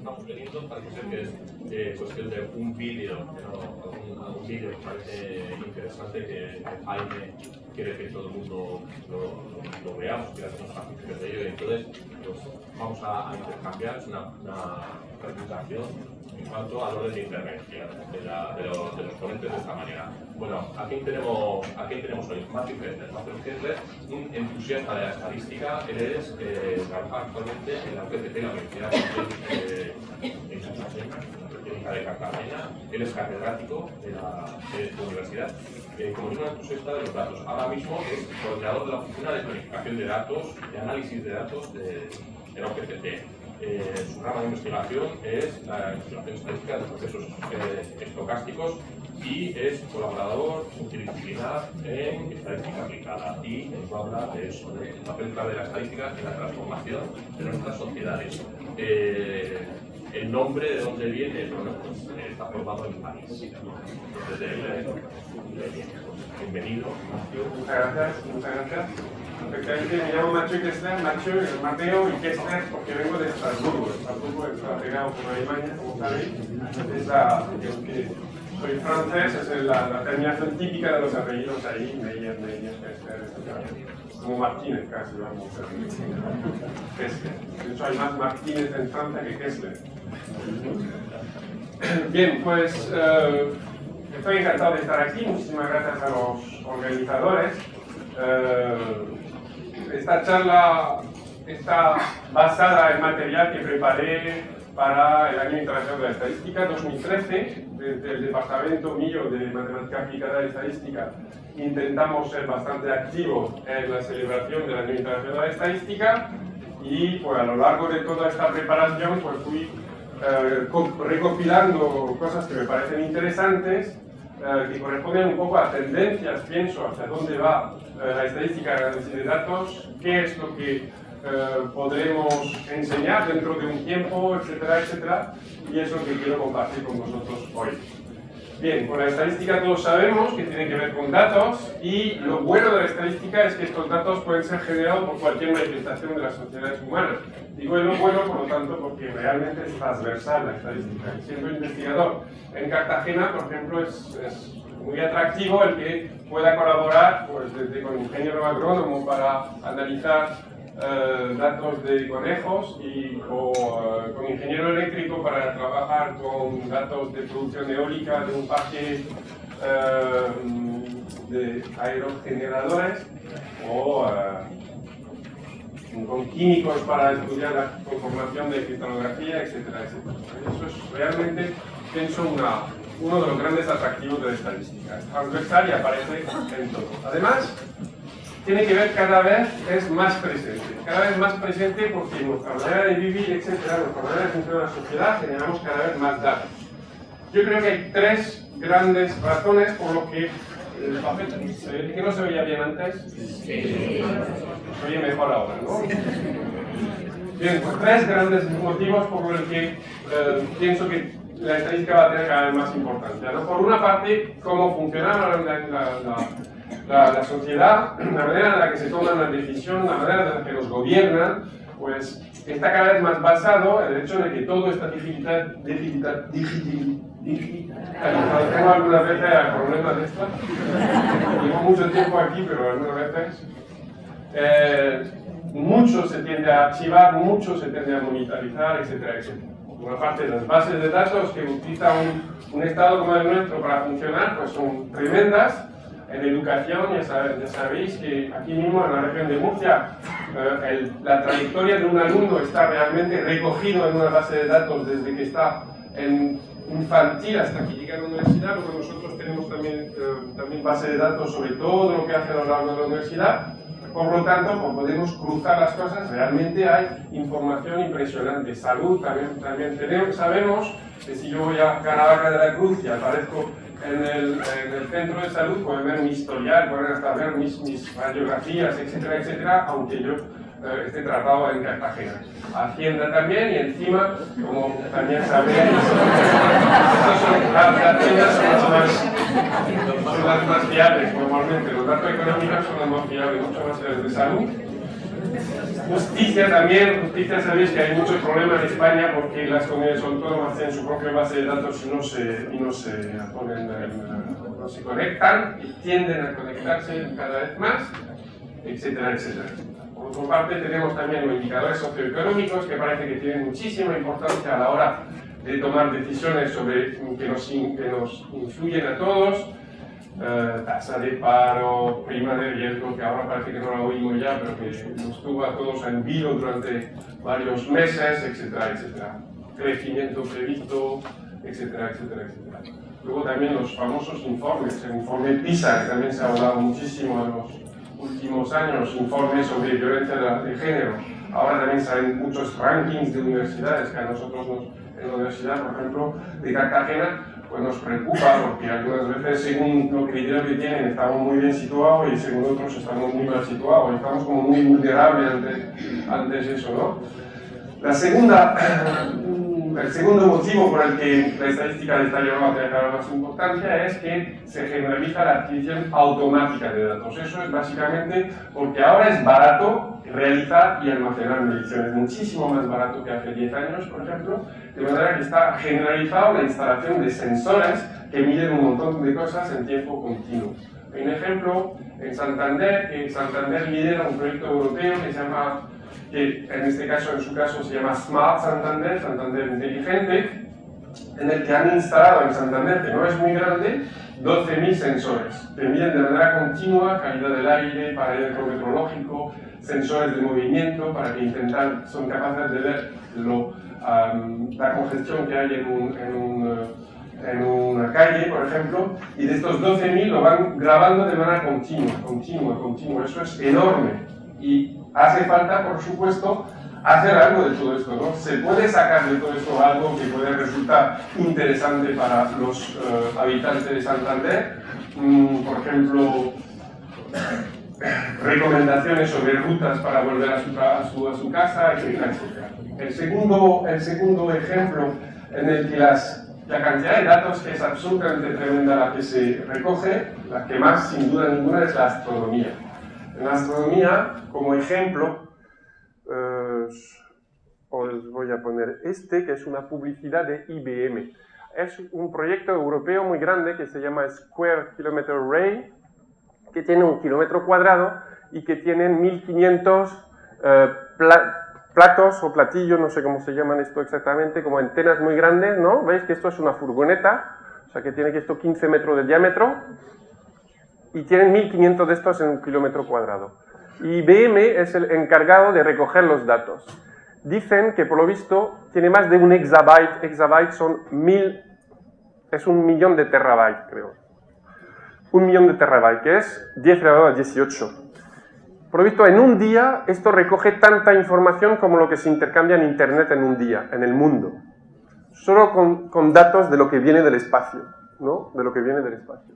estamos teniendo, parece ser que es cuestión de un vídeo, un vídeo que parece interesante, que Jaime quiere que todo el mundo lo veamos, quiere hacer unas partícipes de ello, y entonces pues, vamos a intercambiar una presentación en cuanto al orden de intervención de los ponentes de esta manera. Bueno, ¿a quién tenemos hoy? Matthew Kessler. Matthew Kessler, un entusiasta de la estadística, él trabaja actualmente en la UPCT, la Universidad de Cartagena. Él es catedrático de la universidad. Como digo, un entusiasta de los datos. Ahora mismo es coordinador de la Oficina de Planificación de Datos, de Análisis de Datos de la UPCT. Su rama de investigación es la investigación estadística de los procesos estocásticos y es colaborador multidisciplinar en estadística aplicada, y nos va a hablar de eso, del papel clave de la estadística en la transformación de nuestras sociedades. El nombre de dónde viene, bueno, pues está formado en París. Entonces, bienvenido, Mateo. Muchas gracias. Efectivamente, me llamo Mateo y Kessler porque vengo de Estrasburgo. Estrasburgo está pegado por Alemania, como sabéis. Soy francés, es la terminación típica de los apellidos ahí, Meyer, Kessler, etc. Como Martínez casi, vamos a ver. Kessler. De hecho, hay más Martínez en Francia que Kessler. Bien, pues estoy encantado de estar aquí. Muchísimas gracias a los organizadores. Esta charla está basada en material que preparé para el Año Internacional de la Estadística 2013, desde el departamento mío de Matemática Aplicada y Estadística. Intentamos ser bastante activos en la celebración del Año Internacional de la Estadística y pues, a lo largo de toda esta preparación pues, fui recopilando cosas que me parecen interesantes, que corresponden un poco a tendencias, pienso, hacia dónde va la estadística de análisis de datos, qué es lo que podremos enseñar dentro de un tiempo, etcétera, etcétera, y es lo que quiero compartir con vosotros hoy. Bien, con la estadística todos sabemos que tiene que ver con datos, y lo bueno de la estadística es que estos datos pueden ser generados por cualquier manifestación de las sociedades humanas. Digo lo bueno, por lo tanto, porque realmente es transversal la estadística. Siendo investigador en Cartagena, por ejemplo, es muy atractivo el que pueda colaborar pues, desde con ingeniero agrónomo para analizar datos de conejos o con ingeniero eléctrico para trabajar con datos de producción eólica de un parque de aerogeneradores o con químicos para estudiar la conformación de cristalografía, etcétera, etcétera. Eso es realmente, pienso, uno de los grandes atractivos de la estadística. Es transversal y aparece en todo. Además, tiene que ver cada vez es más presente porque nuestra manera de vivir, etcétera, nuestra manera de funcionar en la sociedad, generamos cada vez más datos. Yo creo que hay tres grandes razones por lo que el papel que no se veía bien antes, se oye mejor ahora, ¿no? Bien, pues tres grandes motivos por los que pienso que la estadística va a tener cada vez más importancia, ¿no? Por una parte, cómo funciona la sociedad, la manera en la que se toman las decisiones, la manera en la que nos gobiernan, pues está cada vez más basado en el hecho de que todo está digitalizado. Tengo algunas veces problemas de esto. Llevo mucho tiempo aquí, pero algunas veces. Mucho se tiende a archivar, mucho se tiende a monitorizar, etcétera, etcétera. Por una parte, las bases de datos que utiliza un Estado como el nuestro para funcionar, pues son tremendas. En educación, ya sabéis que aquí mismo en la región de Murcia, la trayectoria de un alumno está realmente recogido en una base de datos desde que está en infantil hasta que llega a la universidad. Luego nosotros tenemos también base de datos sobre todo lo que hace a lo largo de la universidad. Por lo tanto, como podemos cruzar las cosas, realmente hay información impresionante. Salud, también sabemos que si yo voy a Caravaca de la Cruz y aparezco en el centro de salud, pueden ver mi historial, pueden hasta ver mis radiografías, etcétera, etcétera, aunque yo esté tratado en Cartagena. Hacienda también, y encima, como también sabéis, las haciendas son las más fiables normalmente. Los datos económicos son los más fiables, mucho más fiables de salud. Justicia también, justicia sabéis que hay mucho problema en España porque las comunidades autónomas tienen su propia base de datos y no se conectan y tienden a conectarse cada vez más, etcétera, etcétera. Por otra parte tenemos también los indicadores socioeconómicos que parece que tienen muchísima importancia a la hora de tomar decisiones sobre que nos influyen a todos. Tasa de paro, prima de riesgo, que ahora parece que no la oímos ya, pero que nos tuvo a todos en vilo durante varios meses, etcétera, etcétera. Crecimiento previsto, etcétera, etcétera, etcétera. Luego también los famosos informes, el informe PISA, que también se ha hablado muchísimo en los últimos años, informes sobre violencia de género. Ahora también salen muchos rankings de universidades, que a nosotros en la universidad, por ejemplo, de Cartagena, pues nos preocupa porque algunas veces según los criterios que tienen estamos muy bien situados y según otros estamos muy mal situados y estamos como muy vulnerables ante eso, ¿no? El segundo motivo por el que la estadística está llevando a tener más importancia es que se generaliza la adquisición automática de datos. Eso es básicamente porque ahora es barato realizar y almacenar mediciones, muchísimo más barato que hace 10 años, por ejemplo, de manera que está generalizado la instalación de sensores que miden un montón de cosas en tiempo continuo. Hay un ejemplo en Santander, que Santander lidera un proyecto europeo que se llama, que en este caso, en su caso, se llama Smart Santander, Santander Inteligente, en el que han instalado en Santander, que no es muy grande, 12.000 sensores que miden de manera continua calidad del aire, parámetro meteorológico, sensores de movimiento para que son capaces de ver la congestión que hay en una calle, por ejemplo, y de estos 12.000 lo van grabando de manera continua. Eso es enorme y hace falta, por supuesto, hacer algo de todo esto, ¿no? Se puede sacar de todo esto algo que puede resultar interesante para los habitantes de Santander, por ejemplo, recomendaciones sobre rutas para volver a su casa, etcétera, etcétera. El segundo ejemplo en el que la cantidad de datos, que es absolutamente tremenda la que se recoge, la que más sin duda ninguna es la astronomía. En la astronomía, como ejemplo, os voy a poner que es una publicidad de IBM. Es un proyecto europeo muy grande que se llama Square Kilometre Array, que tiene 1 kilómetro cuadrado y que tiene 1500 platos o platillos, no sé cómo se llaman esto exactamente, como antenas muy grandes, ¿no? ¿Veis que esto es una furgoneta? O sea que tiene que esto 15 metros de diámetro y tienen 1500 de estos en 1 kilómetro cuadrado. IBM es el encargado de recoger los datos. Dicen que por lo visto tiene más de 1 exabyte. Exabyte es 1 millón de terabytes, creo. 1 millón de terabytes, que es 10 elevado a 18. Por lo visto, en un día, esto recoge tanta información como lo que se intercambia en Internet en un día, en el mundo. Solo con datos de lo que viene del espacio, ¿no? De lo que viene del espacio.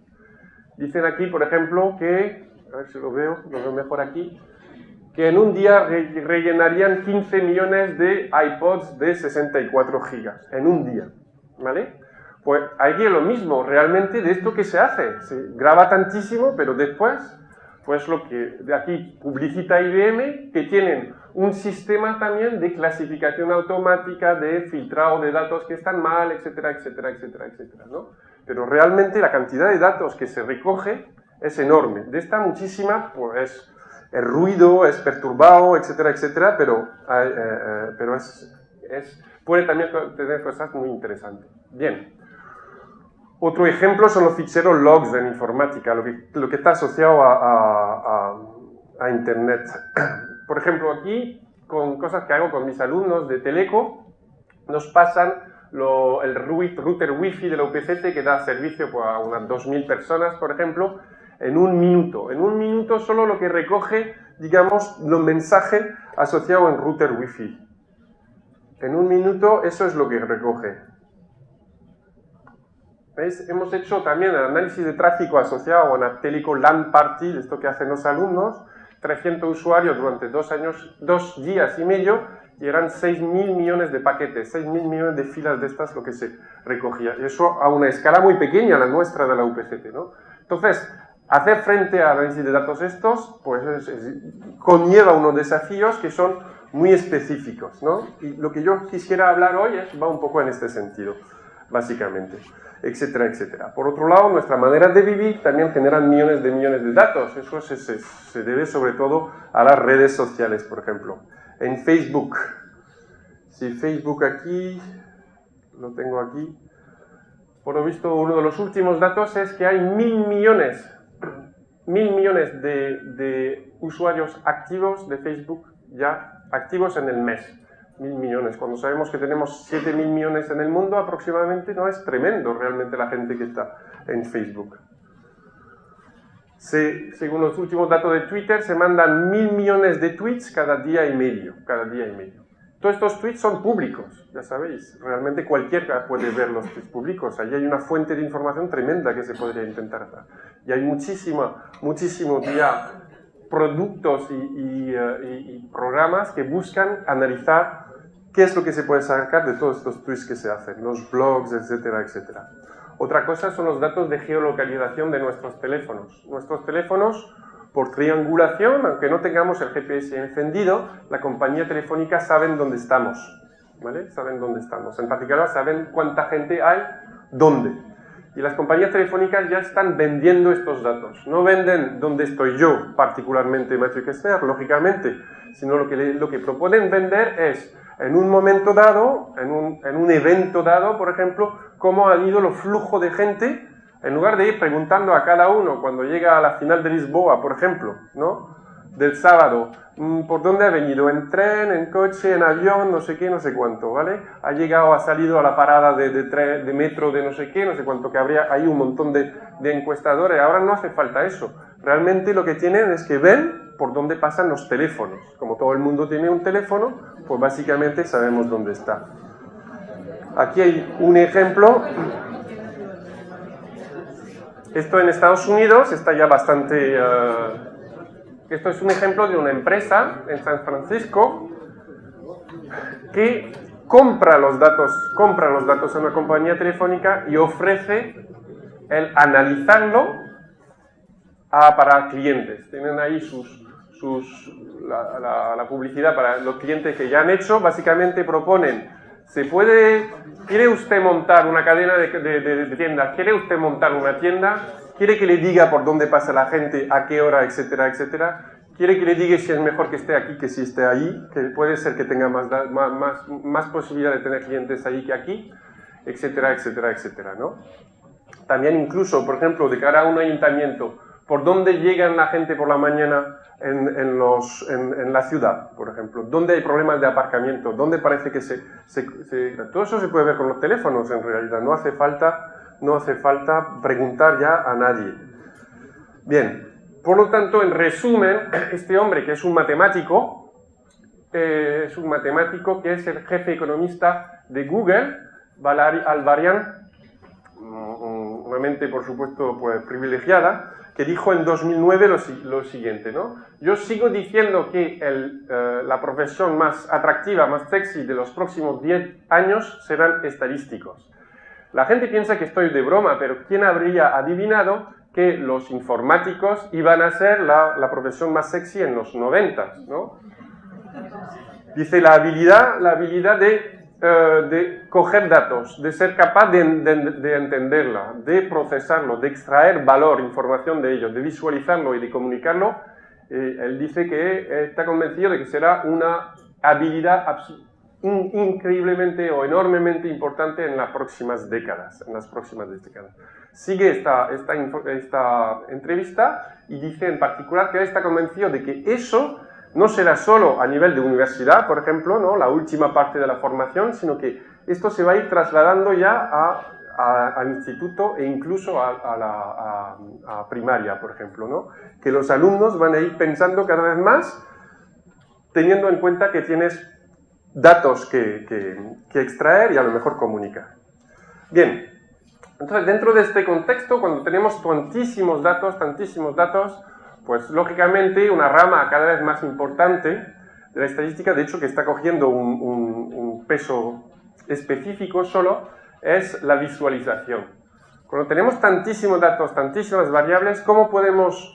Dicen aquí, por ejemplo, que, a ver si lo veo mejor aquí, que en un día rellenarían 15 millones de iPods de 64 gigas, en un día, ¿vale? Pues aquí es lo mismo, realmente de esto que se hace, se graba tantísimo, pero después, pues lo que de aquí publicita IBM, que tienen un sistema también de clasificación automática, de filtrado de datos que están mal, etcétera, etcétera, etcétera, etcétera, ¿no? Pero realmente la cantidad de datos que se recoge es enorme. De esta muchísima, pues el ruido es perturbado, etcétera, etcétera, pero puede también tener cosas muy interesantes. Bien. Otro ejemplo son los ficheros logs en informática, lo que está asociado a Internet. Por ejemplo, aquí, con cosas que hago con mis alumnos de Teleco, nos pasan el router Wi-Fi de la UPCT que da servicio pues, a unas 2.000 personas, por ejemplo, en 1 minuto. En 1 minuto solo lo que recoge, digamos, los mensajes asociados en router Wi-Fi. En 1 minuto eso es lo que recoge. ¿Veis? Hemos hecho también el análisis de tráfico asociado a una Teleco LAN Party, esto que hacen los alumnos, 300 usuarios durante 2 días y medio, y eran 6.000 millones de paquetes, 6.000 millones de filas de estas lo que se recogía. Y eso a una escala muy pequeña, la nuestra de la UPCT, ¿no? Entonces, hacer frente al análisis de datos estos, pues conlleva unos desafíos que son muy específicos, ¿no? Y lo que yo quisiera hablar hoy va un poco en este sentido, básicamente, etcétera, etcétera. Por otro lado, nuestra manera de vivir también generan millones de datos. Eso se debe sobre todo a las redes sociales, por ejemplo. En Facebook, si Facebook aquí, lo tengo aquí, por lo visto uno de los últimos datos es que hay 1.000 millones de usuarios activos de Facebook ya activos en el mes. 1.000 millones. Cuando sabemos que tenemos 7.000 millones en el mundo aproximadamente, no es tremendo realmente la gente que está en Facebook. Según los últimos datos de Twitter, se mandan 1.000 millones de tweets cada día y medio. Todos estos tweets son públicos, ya sabéis. Realmente cualquiera puede ver los tweets públicos. Allí hay una fuente de información tremenda que se podría intentar hacer. Y hay muchísimos ya productos y programas que buscan analizar qué es lo que se puede sacar de todos estos tweets que se hacen, los blogs, etcétera, etcétera. Otra cosa son los datos de geolocalización de nuestros teléfonos. Nuestros teléfonos, por triangulación, aunque no tengamos el GPS encendido, la compañía telefónica saben dónde estamos, ¿vale? Saben dónde estamos. En particular, saben cuánta gente hay, dónde. Y las compañías telefónicas ya están vendiendo estos datos. No venden dónde estoy yo, particularmente Mathieu Kessler, lógicamente, sino lo que proponen vender es, en un momento dado, en un evento dado, por ejemplo, cómo ha ido el flujo de gente, en lugar de ir preguntando a cada uno cuando llega a la final de Lisboa, por ejemplo, ¿no? Del sábado, ¿por dónde ha venido? ¿En tren, en coche, en avión, no sé qué, no sé cuánto, ¿vale? Ha llegado, ha salido a la parada de metro de no sé qué, no sé cuánto, que habría ahí un montón de encuestadores. Ahora no hace falta eso. Realmente lo que tienen es que ven por dónde pasan los teléfonos. Como todo el mundo tiene un teléfono, pues básicamente sabemos dónde está. Aquí hay un ejemplo. Esto en Estados Unidos está ya bastante... Esto es un ejemplo de una empresa en San Francisco que compra los datos a una compañía telefónica y ofrece el analizarlo para clientes. Tienen ahí la publicidad para los clientes que ya han hecho. Básicamente proponen, ¿quiere usted montar una cadena de tiendas? ¿Quiere usted montar una tienda? ¿Quiere que le diga por dónde pasa la gente, a qué hora, etcétera, etcétera? ¿Quiere que le diga si es mejor que esté aquí que si esté ahí? Que puede ser que tenga más posibilidad de tener clientes ahí que aquí, etcétera, etcétera, etcétera, ¿no? También incluso, por ejemplo, de cara a un ayuntamiento, ¿por dónde llegan la gente por la mañana en la ciudad, por ejemplo? ¿Dónde hay problemas de aparcamiento? ¿Dónde parece que todo eso se puede ver con los teléfonos en realidad? No hace falta preguntar ya a nadie. Bien, por lo tanto, en resumen, este hombre que es un matemático que es el jefe economista de Google, Valery Alvarian, una mente por supuesto pues, privilegiada, que dijo en 2009 lo siguiente, ¿no? Yo sigo diciendo que la profesión más atractiva, más sexy de los próximos 10 años serán estadísticos. La gente piensa que estoy de broma, pero ¿quién habría adivinado que los informáticos iban a ser la profesión más sexy en los 90, ¿no? Dice la habilidad de coger datos, de ser capaz de entenderla, de procesarlo, de extraer valor, información de ellos, de visualizarlo y de comunicarlo. Él dice que está convencido de que será una habilidad increíblemente o enormemente importante en las próximas décadas. Sigue esta entrevista y dice en particular que él está convencido de que eso no será solo a nivel de universidad, por ejemplo, ¿no? La última parte de la formación, sino que esto se va a ir trasladando ya al instituto e incluso a primaria, por ejemplo, ¿no? Que los alumnos van a ir pensando cada vez más, teniendo en cuenta que tienes datos que extraer y a lo mejor comunicar. Bien, entonces dentro de este contexto, cuando tenemos tantísimos datos, pues lógicamente una rama cada vez más importante de la estadística, de hecho que está cogiendo un peso específico solo, es la visualización. Cuando tenemos tantísimos datos, tantísimas variables, ¿cómo podemos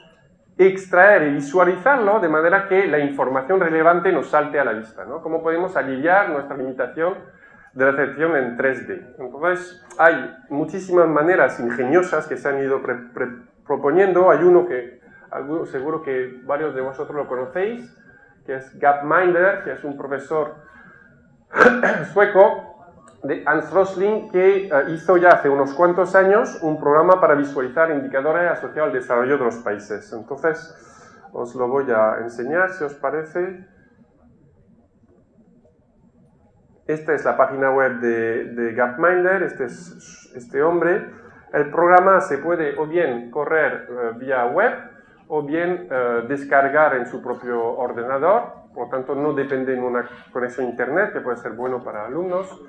extraer y visualizarlo de manera que la información relevante nos salte a la vista, ¿no? ¿Cómo podemos aliviar nuestra limitación de recepción en 3D? Entonces, hay muchísimas maneras ingeniosas que se han ido proponiendo. Hay uno que seguro que varios de vosotros lo conocéis, que es Gapminder, que es un profesor sueco de Hans Rosling, que hizo ya hace unos cuantos años un programa para visualizar indicadores asociados al desarrollo de los países. Entonces, os lo voy a enseñar, si os parece. Esta es la página web de Gapminder, este es este hombre. El programa se puede o bien correr vía web o bien descargar en su propio ordenador, por lo tanto no depende de una conexión a internet, que puede ser bueno para alumnos.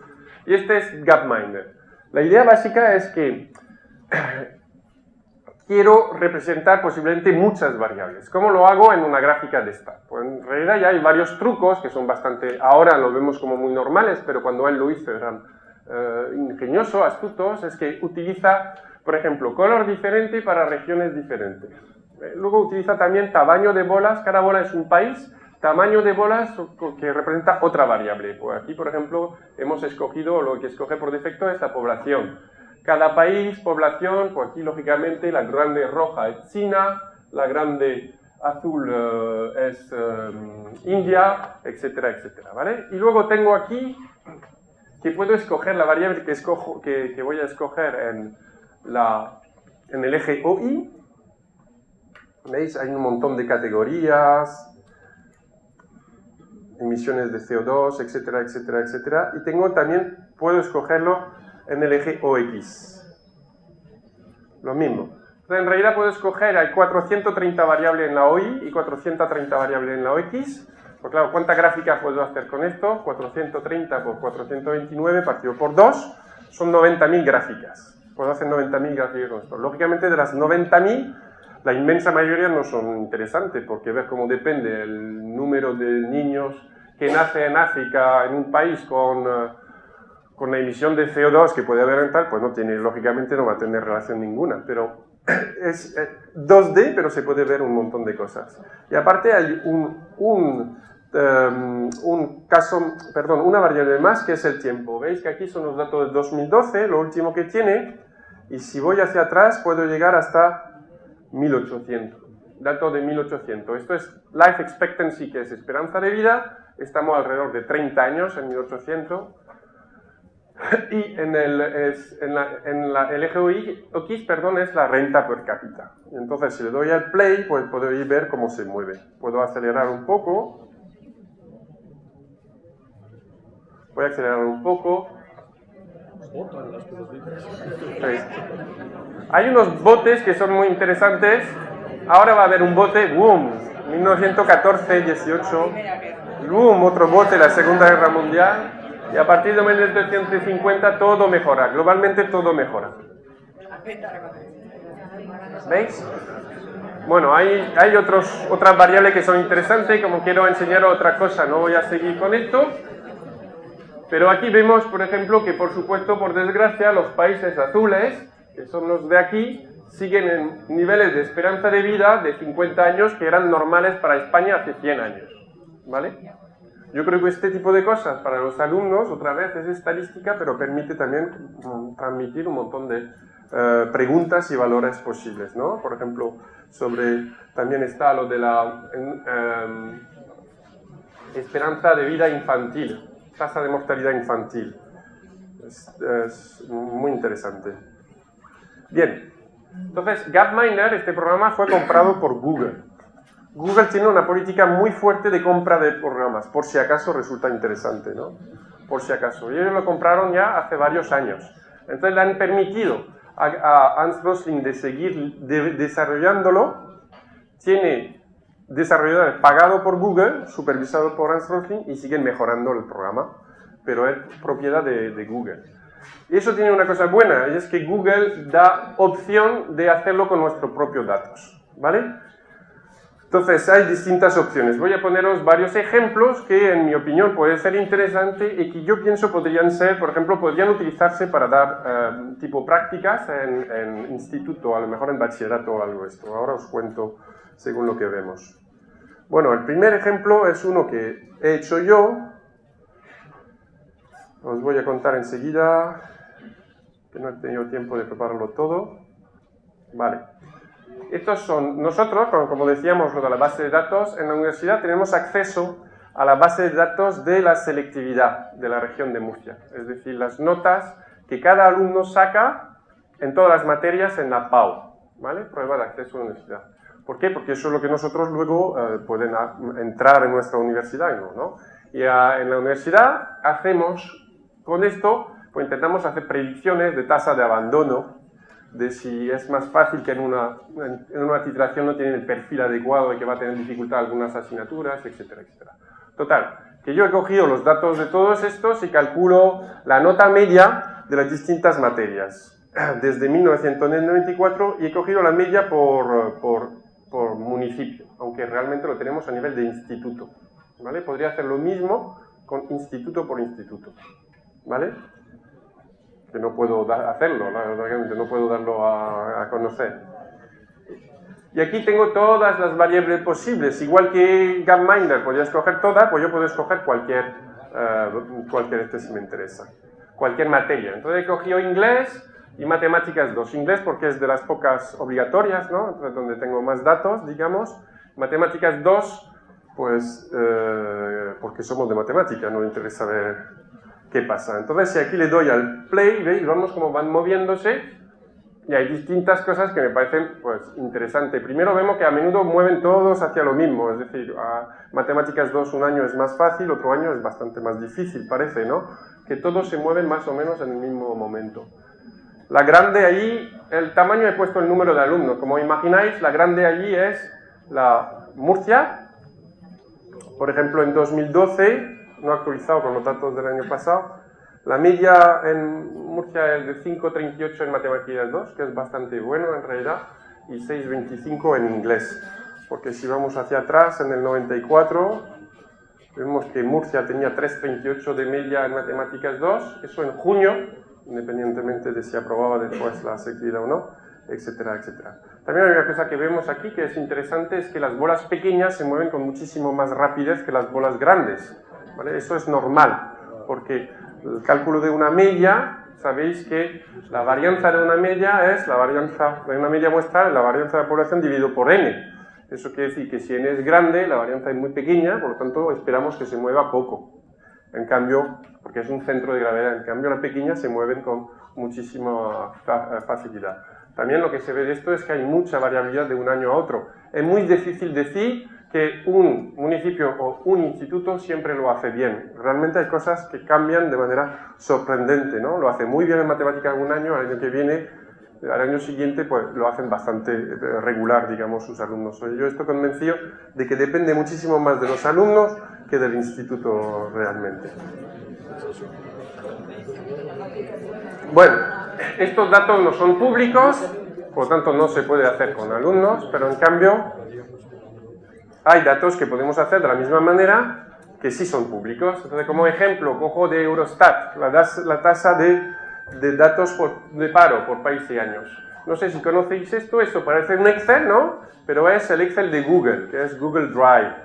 Y este es Gapminder. La idea básica es que quiero representar posiblemente muchas variables. ¿Cómo lo hago en una gráfica de esta? Pues en realidad ya hay varios trucos que son bastante, ahora los vemos como muy normales, pero cuando él lo hizo eran ingeniosos, astutos. Es que utiliza, por ejemplo, color diferente para regiones diferentes. Luego utiliza también tamaño de bolas, cada bola es un país, tamaño de bolas que representa otra variable. Pues aquí, por ejemplo, hemos escogido, lo que escoge por defecto es la población. Cada país, población, pues aquí lógicamente la grande roja es China, la grande azul es India, etcétera, etcétera, ¿vale? Y luego tengo aquí que puedo escoger la variable que voy a escoger en el eje OI. ¿Veis? Hay un montón de categorías, emisiones de CO2, etcétera, etcétera, etcétera. Y puedo escogerlo en el eje OX. Lo mismo. Entonces, en realidad puedo escoger, hay 430 variables en la OI y 430 variables en la OX. Pues claro, ¿cuántas gráficas puedo hacer con esto? 430 por 429 partido por 2 son 90.000 gráficas. Puedo hacer 90.000 gráficas con esto. Lógicamente, de las 90.000, la inmensa mayoría no son interesantes, porque ves cómo depende el número de niños que nacen en África, en un país con la emisión de CO2 que puede haber en tal, pues lógicamente no va a tener relación ninguna, pero es 2D, pero se puede ver un montón de cosas. Y aparte hay una variable más, que es el tiempo. Veis que aquí son los datos de 2012, lo último que tiene, y si voy hacia atrás puedo llegar hasta 1800. Datos de 1800. Esto es life expectancy, que es esperanza de vida. Estamos alrededor de 30 años en 1800. Y en el eje OX, perdón, es la renta per cápita. Y entonces, si le doy al play, pues puedo ver cómo se mueve. Puedo acelerar un poco. Voy a acelerar un poco. ¿Veis? Hay unos botes que son muy interesantes. Ahora va a haber un bote, boom, 1914-18, boom, otro bote, la Segunda Guerra Mundial. Y a partir de 1950 todo mejora, globalmente todo mejora. ¿Veis? Bueno, hay otras variables que son interesantes, como quiero enseñar otra cosa, no voy a seguir con esto. Pero aquí vemos, por ejemplo, que por supuesto, por desgracia, los países azules, que son los de aquí, siguen en niveles de esperanza de vida de 50 años que eran normales para España hace 100 años. ¿Vale? Yo creo que este tipo de cosas para los alumnos, otra vez, es estadística, pero permite también transmitir un montón de preguntas y valores posibles, ¿no? Por ejemplo, también está lo de la esperanza de vida infantil, tasa de mortalidad infantil. Es muy interesante. Bien, entonces Gapminder, este programa, fue comprado por Google. Google tiene una política muy fuerte de compra de programas, por si acaso resulta interesante, ¿no? Por si acaso. Y ellos lo compraron ya hace varios años. Entonces le han permitido a Hans Rosling de seguir desarrollándolo. Tiene desarrolladores pagados por Google, supervisados por Hans Rosling, y siguen mejorando el programa, pero es propiedad de Google. Y eso tiene una cosa buena, y es que Google da opción de hacerlo con nuestros propios datos, ¿vale? Entonces, hay distintas opciones. Voy a poneros varios ejemplos que, en mi opinión, pueden ser interesantes y que yo pienso podrían ser, por ejemplo, podrían utilizarse para dar tipo prácticas en instituto, a lo mejor en bachillerato o algo de esto. Ahora os cuento según lo que vemos. Bueno, el primer ejemplo es uno que he hecho yo. Os voy a contar enseguida, que no he tenido tiempo de prepararlo todo. Vale. Estos son, nosotros, como decíamos, lo de la base de datos, en la universidad tenemos acceso a la base de datos de la selectividad de la región de Murcia. Es decir, las notas que cada alumno saca en todas las materias en la PAU, ¿vale? Prueba de acceso a la universidad. ¿Por qué? Porque eso es lo que nosotros luego pueden entrar en nuestra universidad, ¿no? Y en la universidad hacemos, con esto, pues intentamos hacer predicciones de tasa de abandono, de si es más fácil que en una titulación no tienen el perfil adecuado y que va a tener dificultad algunas asignaturas, etcétera, etcétera. Total, que yo he cogido los datos de todos estos y calculo la nota media de las distintas materias desde 1994 y he cogido la media por municipio, aunque realmente lo tenemos a nivel de instituto, ¿vale? Podría hacer lo mismo con instituto por instituto, ¿vale? Que no puedo hacerlo, no puedo darlo a conocer. Y aquí tengo todas las variables posibles, igual que Gapminder podía escoger todas, pues yo puedo escoger cualquier si me interesa, cualquier materia. Entonces he cogido inglés y matemáticas 2. Inglés porque es de las pocas obligatorias, ¿no? Entonces, donde tengo más datos, digamos. Matemáticas 2, pues porque somos de matemática, no me interesa ver qué pasa. Entonces, si aquí le doy al play, ¿veis? Vamos cómo van moviéndose y hay distintas cosas que me parecen pues, interesantes. Primero vemos que a menudo mueven todos hacia lo mismo, es decir, matemáticas 2 un año es más fácil, otro año es bastante más difícil, parece, ¿no? Que todos se mueven más o menos en el mismo momento. La grande allí, el tamaño he puesto el número de alumnos. Como imagináis, la grande allí es la Murcia. Por ejemplo, en 2012, no actualizado con los datos del año pasado, la media en Murcia es de 5,38 en matemáticas 2, que es bastante bueno en realidad, y 6,25 en inglés. Porque si vamos hacia atrás, en el 94, vemos que Murcia tenía 3,38 de media en matemáticas 2, eso en junio, independientemente de si aprobaba después la selectividad o no, etcétera, etcétera. También hay una cosa que vemos aquí que es interesante, es que las bolas pequeñas se mueven con muchísimo más rapidez que las bolas grandes, ¿vale? Eso es normal, porque el cálculo de una media, sabéis que la varianza de una media es la varianza de una media muestral, la varianza de la población dividido por n. Eso quiere decir que si n es grande, la varianza es muy pequeña, por lo tanto esperamos que se mueva poco. En cambio, porque es un centro de gravedad, en cambio las pequeñas se mueven con muchísima facilidad. También lo que se ve de esto es que hay mucha variabilidad de un año a otro. Es muy difícil decir que un municipio o un instituto siempre lo hace bien. Realmente hay cosas que cambian de manera sorprendente, ¿no? Lo hace muy bien en matemáticas un año, al año que viene, al año siguiente, pues lo hacen bastante regular, digamos, sus alumnos. Yo estoy convencido de que depende muchísimo más de los alumnos que del instituto realmente. Bueno, estos datos no son públicos, por lo tanto no se puede hacer con alumnos, pero en cambio hay datos que podemos hacer de la misma manera que sí son públicos. Entonces, como ejemplo, cojo de Eurostat la tasa de datos de paro por país y años. No sé si conocéis esto parece un Excel, ¿no? Pero es el Excel de Google, que es Google Drive,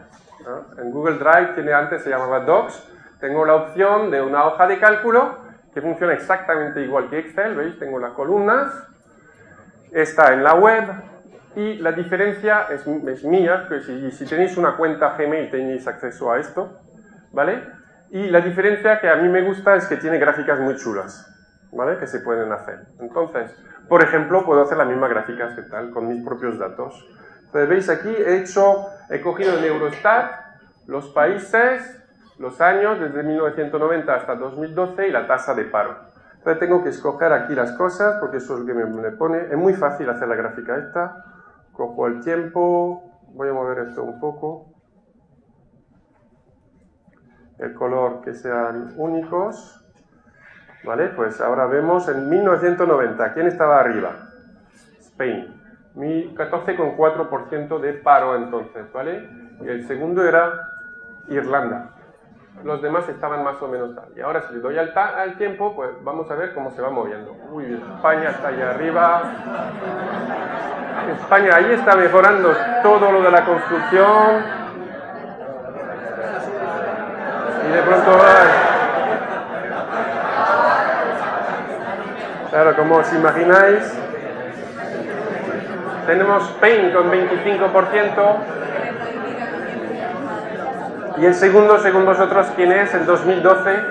¿no? En Google Drive, antes se llamaba Docs, tengo la opción de una hoja de cálculo que funciona exactamente igual que Excel, ¿veis? Tengo las columnas, está en la web, y la diferencia es mía, pues si tenéis una cuenta Gmail tenéis acceso a esto, ¿vale? Y la diferencia que a mí me gusta es que tiene gráficas muy chulas, ¿vale? Que se pueden hacer. Entonces, por ejemplo, puedo hacer las mismas gráficas que tal, con mis propios datos. Entonces, veis aquí, he cogido en Eurostat los países, los años, desde 1990 hasta 2012 y la tasa de paro. Entonces tengo que escoger aquí las cosas, porque eso es lo que me pone. Es muy fácil hacer la gráfica esta. Cojo el tiempo, voy a mover esto un poco. El color que sean únicos. Vale, pues ahora vemos en 1990. ¿Quién estaba arriba? Spain. 14,4% de paro entonces, ¿vale? Y el segundo era Irlanda. Los demás estaban más o menos tal. Y ahora si le doy al tiempo, pues vamos a ver cómo se va moviendo. Muy bien, España está allá arriba. España ahí está mejorando todo lo de la construcción. Y de pronto... Claro, como os imagináis, tenemos Spain con 25%. Y el segundo, según vosotros, ¿quién es? En 2012.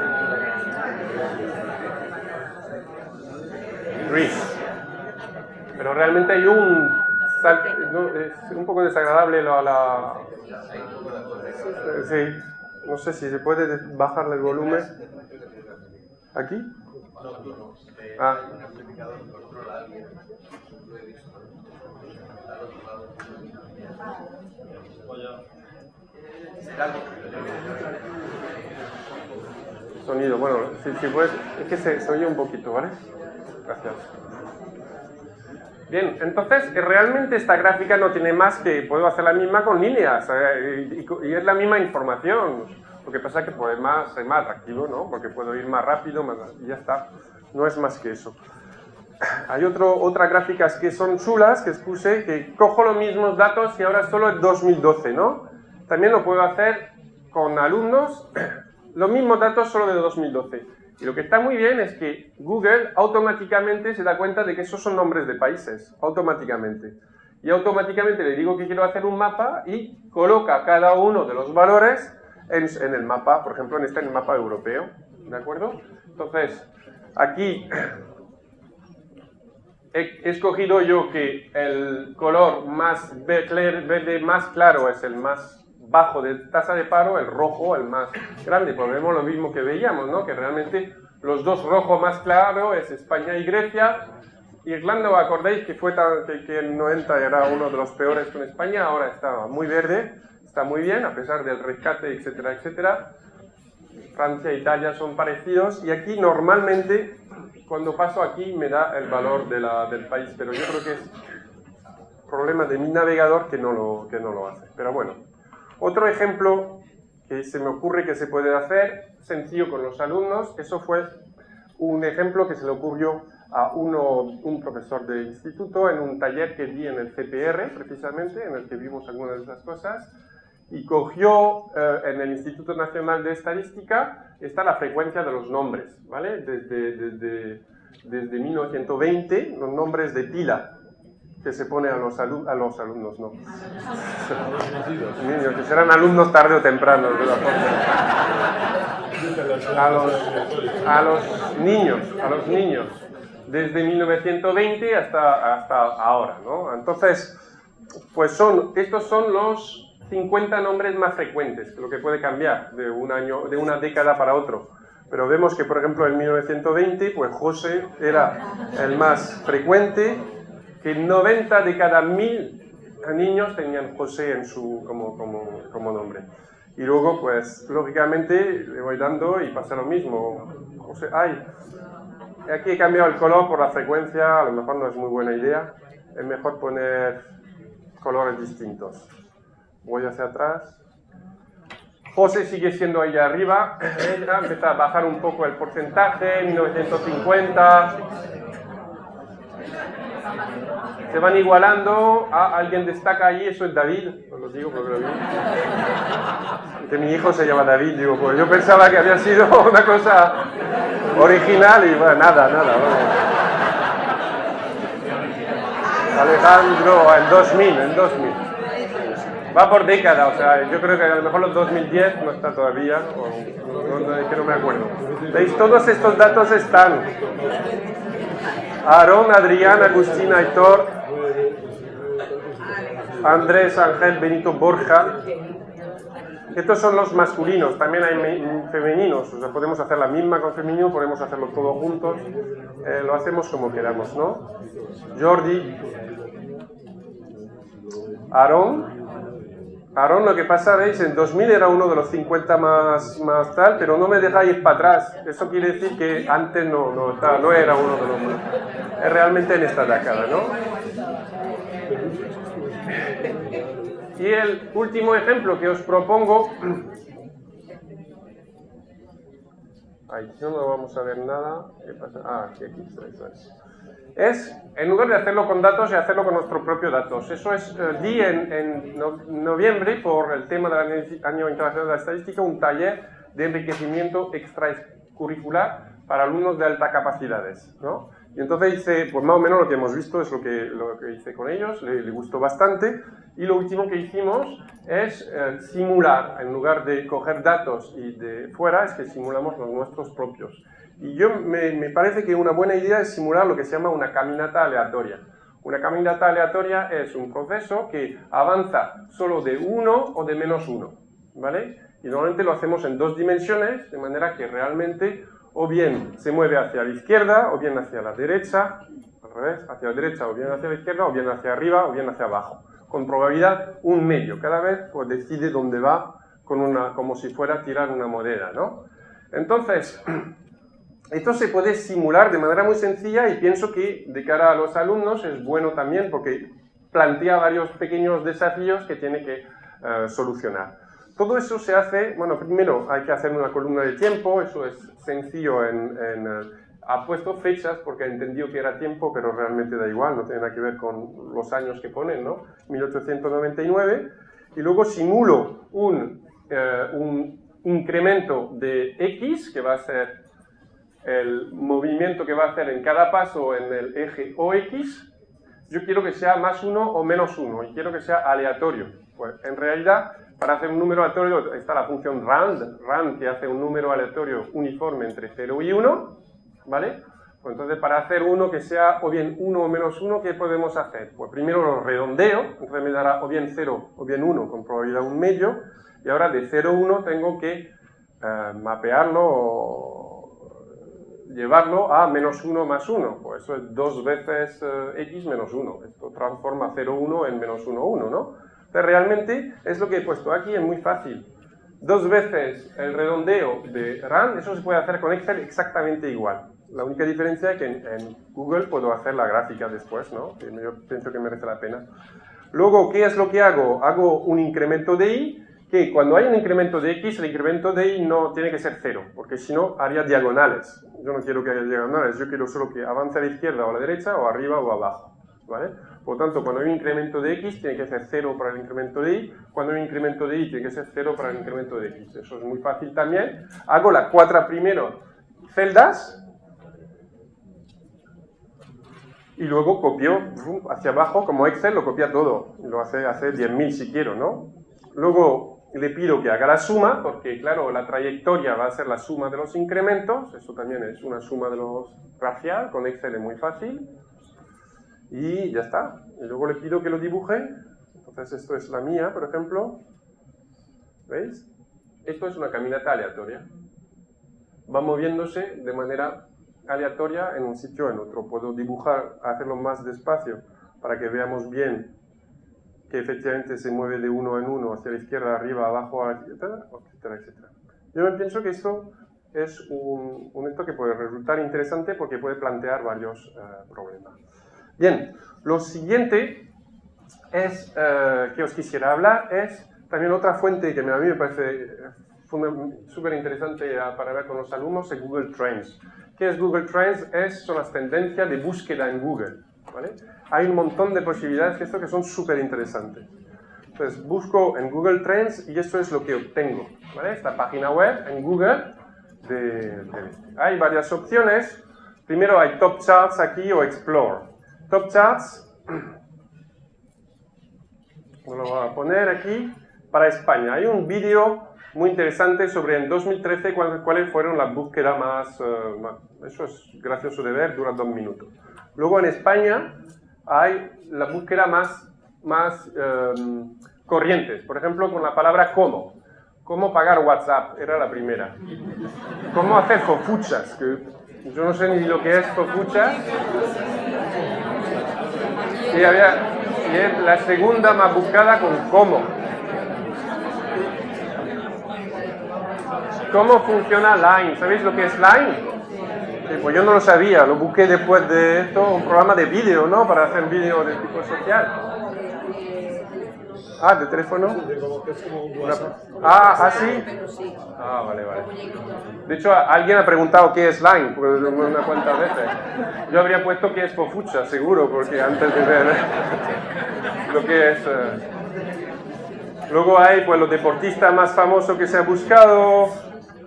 Greece. Pero realmente hay es un poco desagradable sí, no sé si se puede bajarle el volumen. ¿Aquí? Ah. Sonido, bueno, si puedes, es que se oye un poquito, ¿vale? Gracias. Bien, entonces realmente esta gráfica no tiene más que, puedo hacer la misma con líneas y es la misma información. Lo que pasa es que pues, es más atractivo, ¿no? Porque puedo ir más rápido y ya está. No es más que eso. Hay otras gráficas que son chulas, que puse, que cojo los mismos datos y ahora solo es 2012, ¿no? También lo puedo hacer con alumnos, los mismos datos solo de 2012. Y lo que está muy bien es que Google automáticamente se da cuenta de que esos son nombres de países, automáticamente. Y automáticamente le digo que quiero hacer un mapa y coloca cada uno de los valores en el mapa, por ejemplo, en el mapa europeo, ¿de acuerdo? Entonces, aquí he escogido yo que el color más verde más claro es el más bajo de tasa de paro, el rojo el más grande, pues vemos lo mismo que veíamos, ¿no? Que realmente los dos rojos más claros es España y Grecia. Irlanda, ¿os acordáis que que en 90 era uno de los peores con España? Ahora está muy verde, está muy bien, a pesar del rescate, etcétera, etcétera. Francia e Italia son parecidos, y aquí normalmente, cuando paso aquí, me da el valor del país, pero yo creo que es problema de mi navegador que no lo hace. Pero bueno, otro ejemplo que se me ocurre que se puede hacer, sencillo con los alumnos, eso fue un ejemplo que se le ocurrió a un profesor de instituto en un taller que di en el CPR, precisamente, en el que vimos algunas de esas cosas, y cogió en el Instituto Nacional de Estadística, está la frecuencia de los nombres, ¿vale? Desde 1920, los nombres de pila que se pone a los alumnos, no. Niños, que serán alumnos tarde o temprano, de la a los niños, desde 1920 hasta ahora, ¿no? Entonces, pues estos son los 50 nombres más frecuentes, lo que puede cambiar de un año, de una década para otro. Pero vemos que, por ejemplo, en 1920, pues José era el más frecuente, que 90 de cada 1000 niños tenían José como nombre. Y luego, pues, lógicamente, le voy dando y pasa lo mismo. José, aquí he cambiado el color por la frecuencia, a lo mejor no es muy buena idea. Es mejor poner colores distintos. Voy hacia atrás. José sigue siendo allá arriba. Ella empieza a bajar un poco el porcentaje, 1950. Se van igualando. Alguien destaca ahí, eso es David. Os lo digo porque lo vi. Que mi hijo se llama David. Digo, pues yo pensaba que había sido una cosa original y bueno, nada. Bueno. Alejandro, en 2000. Va por década, o sea, yo creo que a lo mejor los 2010 no está todavía, que no me acuerdo. ¿Veis? Todos estos datos están. Aarón, Adrián, Agustín, Aitor, Andrés, Ángel, Benito, Borja. Estos son los masculinos, también hay femeninos, o sea, podemos hacer la misma con femenino, podemos hacerlo todo juntos, lo hacemos como queramos, ¿no? Jordi, Aarón, lo que pasa, veis, en 2000 era uno de los 50 más tal, pero no me deja ir para atrás. Eso quiere decir que antes no era uno de los más. Es realmente en esta década, ¿no? Y el último ejemplo que os propongo, ahí no vamos a ver nada, ¿qué pasa? Aquí está, eso es, en lugar de hacerlo con datos, y hacerlo con nuestros propios datos. Eso es, di en noviembre, por el tema del Año Internacional de la Estadística, un taller de enriquecimiento extracurricular para alumnos de altas capacidades, ¿no? Y entonces hice, pues más o menos lo que hemos visto es lo que hice con ellos, le gustó bastante. Y lo último que hicimos es simular, en lugar de coger datos y de fuera, es que simulamos los nuestros propios. Y me parece que una buena idea es simular lo que se llama una caminata aleatoria. Una caminata aleatoria es un proceso que avanza solo de 1 o de -1, ¿vale? Y normalmente lo hacemos en 2 dimensiones, de manera que realmente o bien se mueve hacia la izquierda, o bien hacia la derecha, al revés, hacia la derecha, o bien hacia la izquierda, o bien hacia arriba, o bien hacia abajo. Con probabilidad 1 medio. Cada vez pues, decide dónde va, como si fuera a tirar una moneda, ¿no? Entonces, esto se puede simular de manera muy sencilla y pienso que de cara a los alumnos es bueno también porque plantea varios pequeños desafíos que tiene que solucionar. Todo eso se hace, bueno, primero hay que hacer una columna de tiempo, eso es sencillo ha puesto fechas porque ha entendido que era tiempo, pero realmente da igual, no tiene nada que ver con los años que ponen, ¿no? 1899, y luego simulo un incremento de X, que va a ser el movimiento que va a hacer en cada paso en el eje OX. Yo quiero que sea +1 o -1, y quiero que sea aleatorio. Pues en realidad, para hacer un número aleatorio está la función rand, que hace un número aleatorio uniforme entre 0 y 1, ¿vale? Pues entonces, para hacer uno que sea o bien 1 o -1, ¿qué podemos hacer? Pues primero lo redondeo, entonces me dará o bien 0 o bien 1 con probabilidad 1 medio, y ahora de 0 a 1 tengo que mapearlo o llevarlo a -1 más 1, pues eso es 2 veces x menos 1, esto transforma 0, 1 en -1, 1, ¿no? Entonces realmente es lo que he puesto aquí, es muy fácil. 2 veces el redondeo de rand, eso se puede hacer con Excel exactamente igual. La única diferencia es que en Google puedo hacer la gráfica después, ¿no? Que yo pienso que merece la pena. Luego, ¿qué es lo que hago? Hago un incremento de y, que cuando hay un incremento de x, el incremento de y no tiene que ser 0, porque si no haría diagonales. Yo no quiero que haya diagonales, yo quiero solo que avance a la izquierda o a la derecha, o arriba o abajo, ¿vale? Por lo tanto, cuando hay un incremento de x, tiene que ser 0 para el incremento de y. Cuando hay un incremento de y, tiene que ser 0 para el incremento de x. Eso es muy fácil también. Hago las 4 primeras celdas y luego copio hacia abajo, como Excel lo copia todo. Lo hace 10.000 si quiero, ¿no? Luego le pido que haga la suma, porque claro, la trayectoria va a ser la suma de los incrementos. Eso también es una suma de los parcial, con Excel es muy fácil. Y ya está. Y luego le pido que lo dibuje. Entonces esto es la mía, por ejemplo. ¿Veis? Esto es una caminata aleatoria. Va moviéndose de manera aleatoria en un sitio o en otro. Puedo dibujar, hacerlo más despacio para que veamos bien que efectivamente se mueve de 1 en 1, hacia la izquierda, arriba, abajo, etcétera, etcétera, etcétera. Yo pienso que esto es un esto que puede resultar interesante porque puede plantear varios problemas. Bien, lo siguiente es, que os quisiera hablar es también otra fuente que a mí me parece súper interesante para ver con los alumnos, es Google Trends. ¿Qué es Google Trends? Son las tendencias de búsqueda en Google, ¿vale? Hay un montón de posibilidades que son súper interesantes. Entonces, busco en Google Trends y esto es lo que obtengo, ¿vale? Esta página web en Google hay varias opciones. Primero hay Top Charts aquí o Explore. Top Charts, lo voy a poner aquí, para España. Hay un vídeo muy interesante sobre en 2013 cuáles fueron las búsquedas más... eso es gracioso de ver, dura 2 minutos. Luego en España hay la búsqueda más corrientes. Por ejemplo, con la palabra cómo. Cómo pagar WhatsApp, era la primera. Cómo hacer fofuchas, que yo no sé ni lo que es fofuchas. Y es la segunda más buscada con cómo. ¿Cómo funciona Line? ¿Sabéis lo que es Line? Sí, pues yo no lo sabía, lo busqué después de esto, un programa de vídeo, ¿no? Para hacer vídeo de tipo social. Ah, ¿de teléfono? ¿Sí? Ah, vale. De hecho, alguien ha preguntado qué es Line, una cuantas veces. Yo habría puesto qué es Fofucha, seguro, porque antes de ver lo que es... Luego hay pues los deportistas más famosos que se han buscado,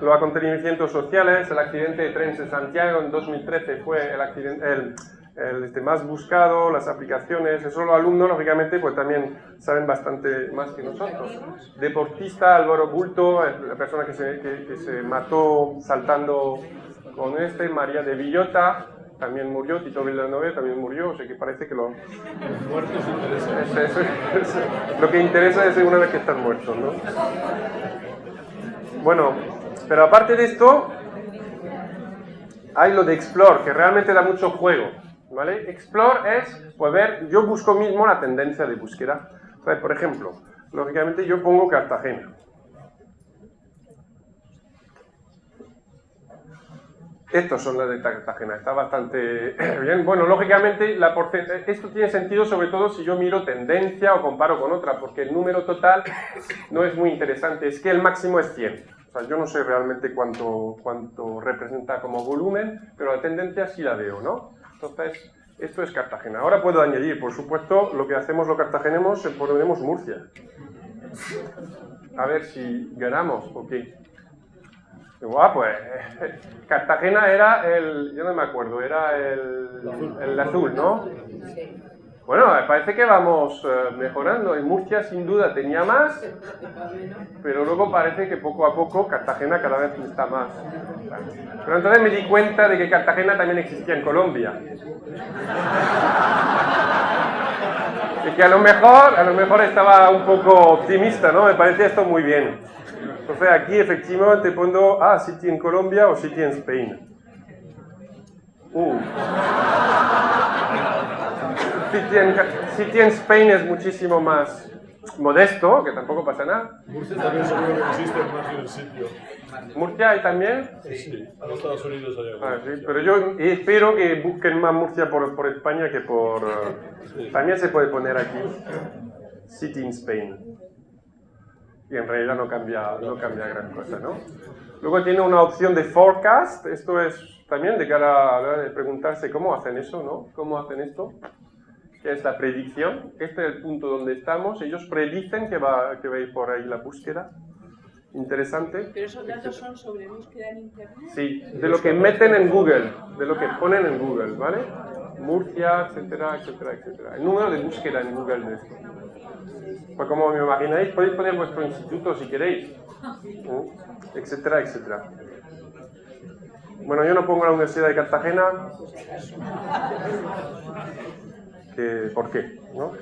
los acontecimientos sociales. El accidente de tren de Santiago en 2013 fue el más buscado, las aplicaciones. Eso los alumnos, lógicamente, pues también saben bastante más que nosotros. Deportista, Álvaro Bulto, la persona que se mató saltando con María de Villota, también murió, Tito Villanueva también murió, o sea que parece que los muertos interesan. Lo que interesa es una vez que están muertos, ¿no? Bueno, pero aparte de esto, hay lo de Explore, que realmente da mucho juego, ¿vale? Explore es, pues ver, yo busco mismo la tendencia de búsqueda. O sea, por ejemplo, lógicamente yo pongo Cartagena. Estos son las de Cartagena, está bastante bien. Bueno, lógicamente, esto tiene sentido sobre todo si yo miro tendencia o comparo con otra, porque el número total no es muy interesante, es que el máximo es 100. O sea, yo no sé realmente cuánto representa como volumen, pero la tendencia sí la veo, ¿no? Entonces, esto es Cartagena. Ahora puedo añadir, por supuesto, lo que hacemos los cartageneros, ponemos Murcia. A ver si ganamos o qué. Pues Cartagena era yo no me acuerdo, era el azul, ¿no? Bueno, parece que vamos mejorando. En Murcia sin duda tenía más, pero luego parece que poco a poco Cartagena cada vez está más. Pero entonces me di cuenta de que Cartagena también existía en Colombia. Y que a lo mejor estaba un poco optimista, ¿no? Me parecía esto muy bien. Entonces aquí efectivamente pongo City en Colombia o City en Spain. City en Spain es muchísimo más modesto, que tampoco pasa nada. Murcia también seguro que existe más de un sitio. ¿Murcia hay también? Sí, en Estados Unidos hay. Sí, pero yo espero que busquen más Murcia por España que por... También se puede poner aquí City in Spain. Y en realidad no cambia gran cosa, ¿no? Luego tiene una opción de forecast. Esto es también de cara a de preguntarse cómo hacen eso, ¿no? ¿Cómo hacen esto? Que es la predicción. Este es el punto donde estamos. Ellos predicen que va a ir por ahí la búsqueda. Interesante. ¿Pero esos datos son sobre búsqueda en Internet? Sí, de lo que meten en Google, de lo que ponen en Google, ¿vale? Murcia, etcétera, etcétera, etcétera. El número de búsqueda en Google de esto. Pues como me imagináis, podéis poner vuestro instituto si queréis, etcétera, etcétera. Bueno, yo no pongo la Universidad de Cartagena. ¿Por qué? ¿No?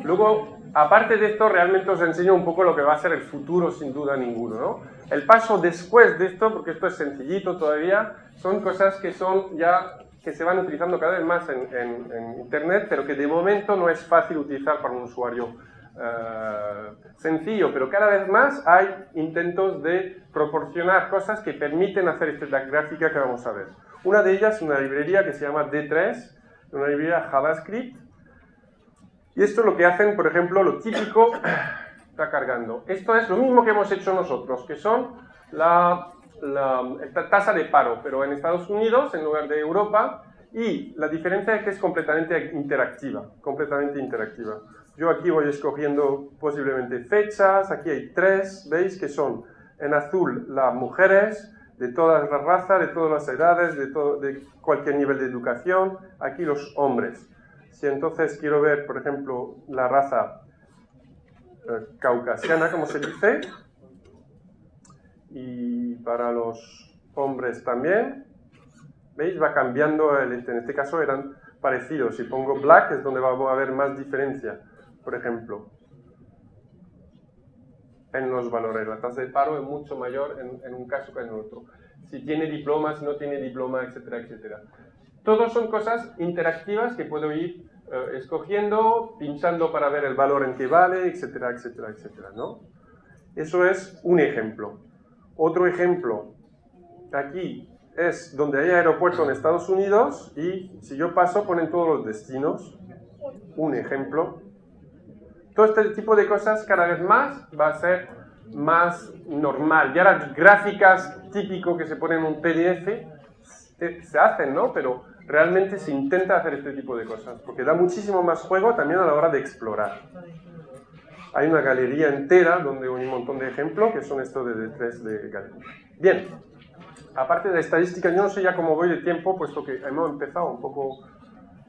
Luego, aparte de esto, realmente os enseño un poco lo que va a ser el futuro, sin duda ninguno, ¿no? El paso después de esto, porque esto es sencillito todavía, son cosas que se van utilizando cada vez más en Internet, pero que de momento no es fácil utilizar para un usuario sencillo, pero cada vez más hay intentos de proporcionar cosas que permiten hacer esta gráfica que vamos a ver. Una de ellas es una librería que se llama D3, una librería JavaScript, y esto es lo que hacen, por ejemplo, lo típico, está cargando. Esto es lo mismo que hemos hecho nosotros, que son esta tasa de paro, pero en Estados Unidos en lugar de Europa, y la diferencia es que es completamente interactiva. Yo aquí voy escogiendo posiblemente fechas, aquí hay 3, ¿veis? Que son en azul las mujeres, de todas las razas, de todas las edades, de cualquier nivel de educación, aquí los hombres. Si entonces quiero ver, por ejemplo, la raza caucasiana, como se dice, y para los hombres también, ¿veis? Va cambiando, en este caso eran parecidos. Si pongo black es donde va a haber más diferencia, por ejemplo, en los valores. La tasa de paro es mucho mayor en un caso que en otro. Si tiene diploma, si no tiene diploma, etcétera, etcétera. Todos son cosas interactivas que puedo ir escogiendo, pinchando para ver el valor en que vale, etcétera, etcétera, etcétera, ¿no? Eso es un ejemplo. Otro ejemplo, aquí es donde hay aeropuerto en Estados Unidos y si yo paso ponen todos los destinos. Un ejemplo. todo este tipo de cosas cada vez más va a ser más normal. Ya las gráficas típico que se ponen en un PDF se hacen, ¿no? Pero realmente se intenta hacer este tipo de cosas, porque da muchísimo más juego también a la hora de explorar. Hay una galería entera donde hay un montón de ejemplos que son estos de tres de galería. Bien, aparte de estadística, yo no sé ya cómo voy de tiempo, puesto que hemos empezado un poco,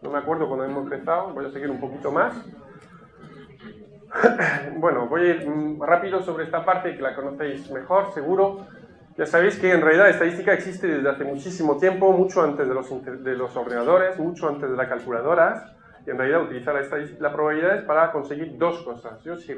no me acuerdo cuando hemos empezado, voy a seguir un poquito más. Bueno, voy a ir rápido sobre esta parte que la conocéis mejor, seguro. Ya sabéis que en realidad la estadística existe desde hace muchísimo tiempo, mucho antes de los ordenadores, mucho antes de las calculadoras. Y en realidad utilizar la probabilidad es para conseguir dos cosas. Yo si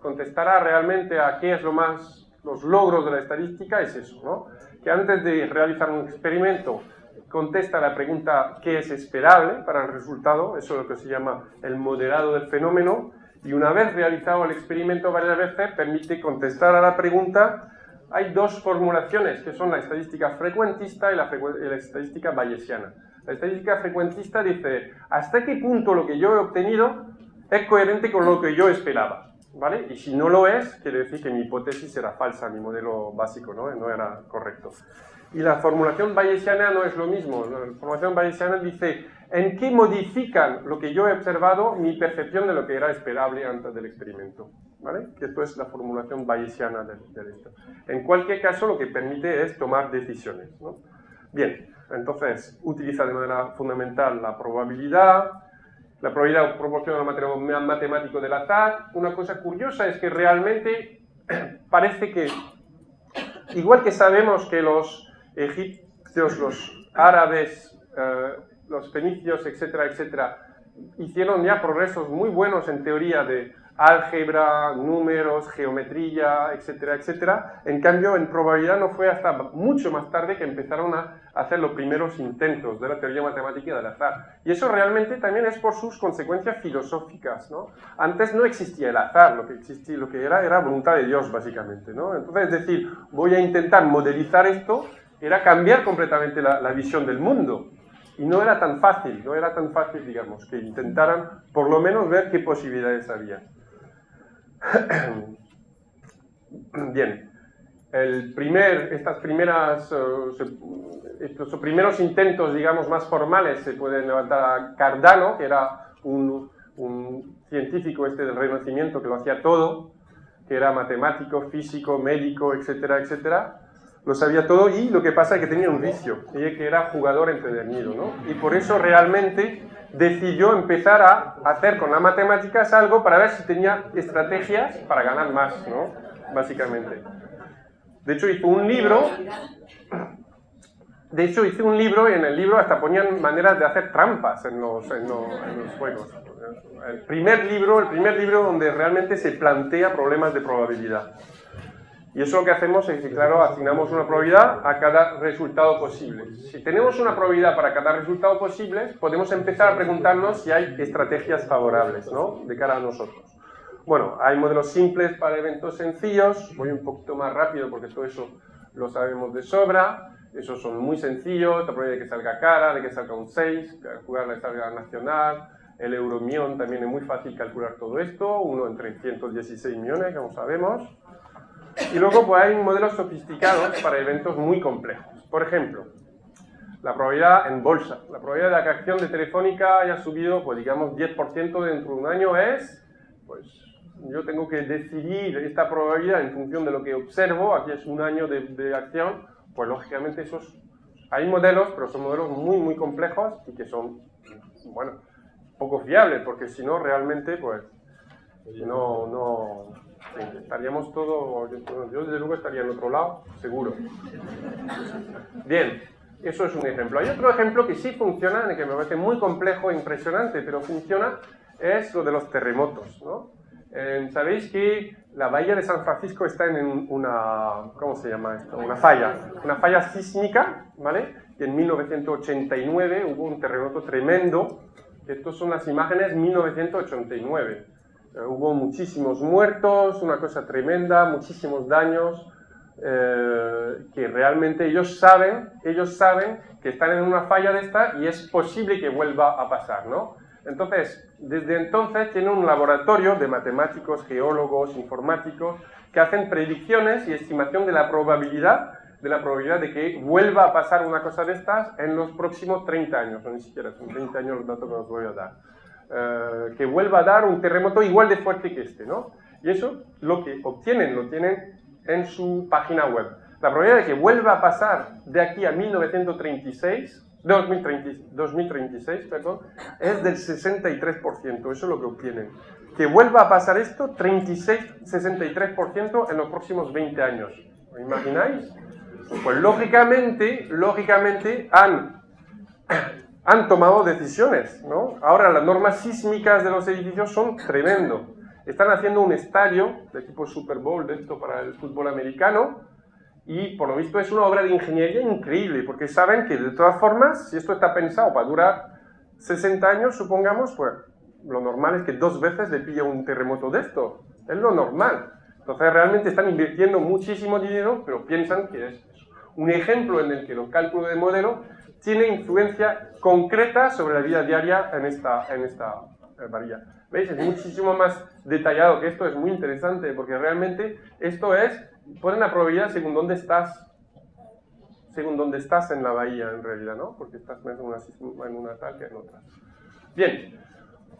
contestara realmente a qué es los logros de la estadística es eso, ¿no? Que antes de realizar un experimento contesta la pregunta ¿qué es esperable para el resultado? Eso es lo que se llama el moderado del fenómeno. Y una vez realizado el experimento varias veces, permite contestar a la pregunta. Hay dos formulaciones, que son la estadística frecuentista y la estadística bayesiana. La estadística frecuentista dice, ¿hasta qué punto lo que yo he obtenido es coherente con lo que yo esperaba? ¿Vale? Y si no lo es, quiere decir que mi hipótesis era falsa, mi modelo básico no era correcto. Y la formulación bayesiana no es lo mismo. La formulación bayesiana dice, ¿en qué modifican lo que yo he observado mi percepción de lo que era esperable antes del experimento? ¿Vale? Que esto es la formulación bayesiana de esto. En cualquier caso, lo que permite es tomar decisiones, ¿no? Bien, entonces, utiliza de manera fundamental la probabilidad. La probabilidad proporciona un material matemático del azar. Una cosa curiosa es que realmente parece que, igual que sabemos que los egipcios, los árabes, los fenicios, etcétera, etcétera, hicieron ya progresos muy buenos en teoría de álgebra, números, geometría, etcétera, etcétera. En cambio, en probabilidad no fue hasta mucho más tarde que empezaron a hacer los primeros intentos de la teoría matemática del azar. Y eso realmente también es por sus consecuencias filosóficas, ¿no? Antes no existía el azar, lo que era voluntad de Dios, básicamente, ¿no? Entonces, es decir, voy a intentar modelizar esto, era cambiar completamente la visión del mundo. Y no era tan fácil, digamos, que intentaran por lo menos ver qué posibilidades había. Bien, estos primeros intentos, digamos, más formales se pueden levantar a Cardano, que era un científico del Renacimiento que lo hacía todo, que era matemático, físico, médico, etcétera, etcétera. Lo sabía todo y lo que pasa es que tenía un vicio, que era jugador empedernido, ¿no? Y por eso realmente decidió empezar a hacer con las matemáticas algo para ver si tenía estrategias para ganar más, ¿no? Básicamente. De hecho, hizo un libro y en el libro hasta ponían maneras de hacer trampas en los juegos. El primer libro donde realmente se plantea problemas de probabilidad. Y eso lo que hacemos es que, claro, asignamos una probabilidad a cada resultado posible. Si tenemos una probabilidad para cada resultado posible, podemos empezar a preguntarnos si hay estrategias favorables, ¿no? De cara a nosotros. Bueno, hay modelos simples para eventos sencillos. Voy un poquito más rápido porque todo eso lo sabemos de sobra. Esos son muy sencillos. La probabilidad de que salga cara, de que salga un 6, calcular la salga nacional. El euromión también es muy fácil calcular todo esto. 1 en 316 millones, como sabemos. Y luego pues, hay modelos sofisticados para eventos muy complejos. Por ejemplo, la probabilidad en bolsa. La probabilidad de que la acción de Telefónica haya subido, pues digamos, 10% dentro de un año es, pues yo tengo que decidir esta probabilidad en función de lo que observo. Aquí es un año de acción, pues lógicamente hay modelos, pero son modelos muy, muy complejos y que son, bueno, poco fiables, porque si no, realmente, pues, no estaríamos todos, yo desde luego estaría en otro lado, seguro. Bien, eso es un ejemplo. Hay otro ejemplo que sí funciona, que me parece muy complejo e impresionante, pero funciona, es lo de los terremotos, ¿no? Sabéis que la bahía de San Francisco está en una, ¿cómo se llama esto? Una falla sísmica, ¿vale? Y en 1989 hubo un terremoto tremendo. Estas son las imágenes 1989. Hubo muchísimos muertos, una cosa tremenda, muchísimos daños, que realmente ellos saben que están en una falla de esta y es posible que vuelva a pasar, ¿no? Entonces, desde entonces tiene un laboratorio de matemáticos, geólogos, informáticos, que hacen predicciones y estimación de la probabilidad de que vuelva a pasar una cosa de estas en los próximos 30 años, o ni siquiera son 30 años los datos que os voy a dar. Que vuelva a dar un terremoto igual de fuerte que este, ¿no? Y eso, lo que obtienen, lo tienen en su página web. La probabilidad de que vuelva a pasar de aquí a 2036, perdón, es del 63%, eso es lo que obtienen. Que vuelva a pasar esto, 63% en los próximos 20 años. ¿Lo imagináis? Pues lógicamente han tomado decisiones, ¿no? Ahora las normas sísmicas de los edificios son tremendo. Están haciendo un estadio de tipo Super Bowl de esto para el fútbol americano y por lo visto es una obra de ingeniería increíble porque saben que de todas formas, si esto está pensado para durar 60 años, supongamos, pues lo normal es que 2 veces le pille un terremoto de esto. Es lo normal. Entonces realmente están invirtiendo muchísimo dinero, pero piensan que es un ejemplo en el que los cálculos de modelo tienen influencia concreta sobre la vida diaria en esta varilla. ¿Veis? Es muchísimo más detallado que esto, es muy interesante, porque realmente esto es, ponen la probabilidad según dónde estás en la bahía en realidad, ¿no? Porque estás más en una tal que en otra. Bien,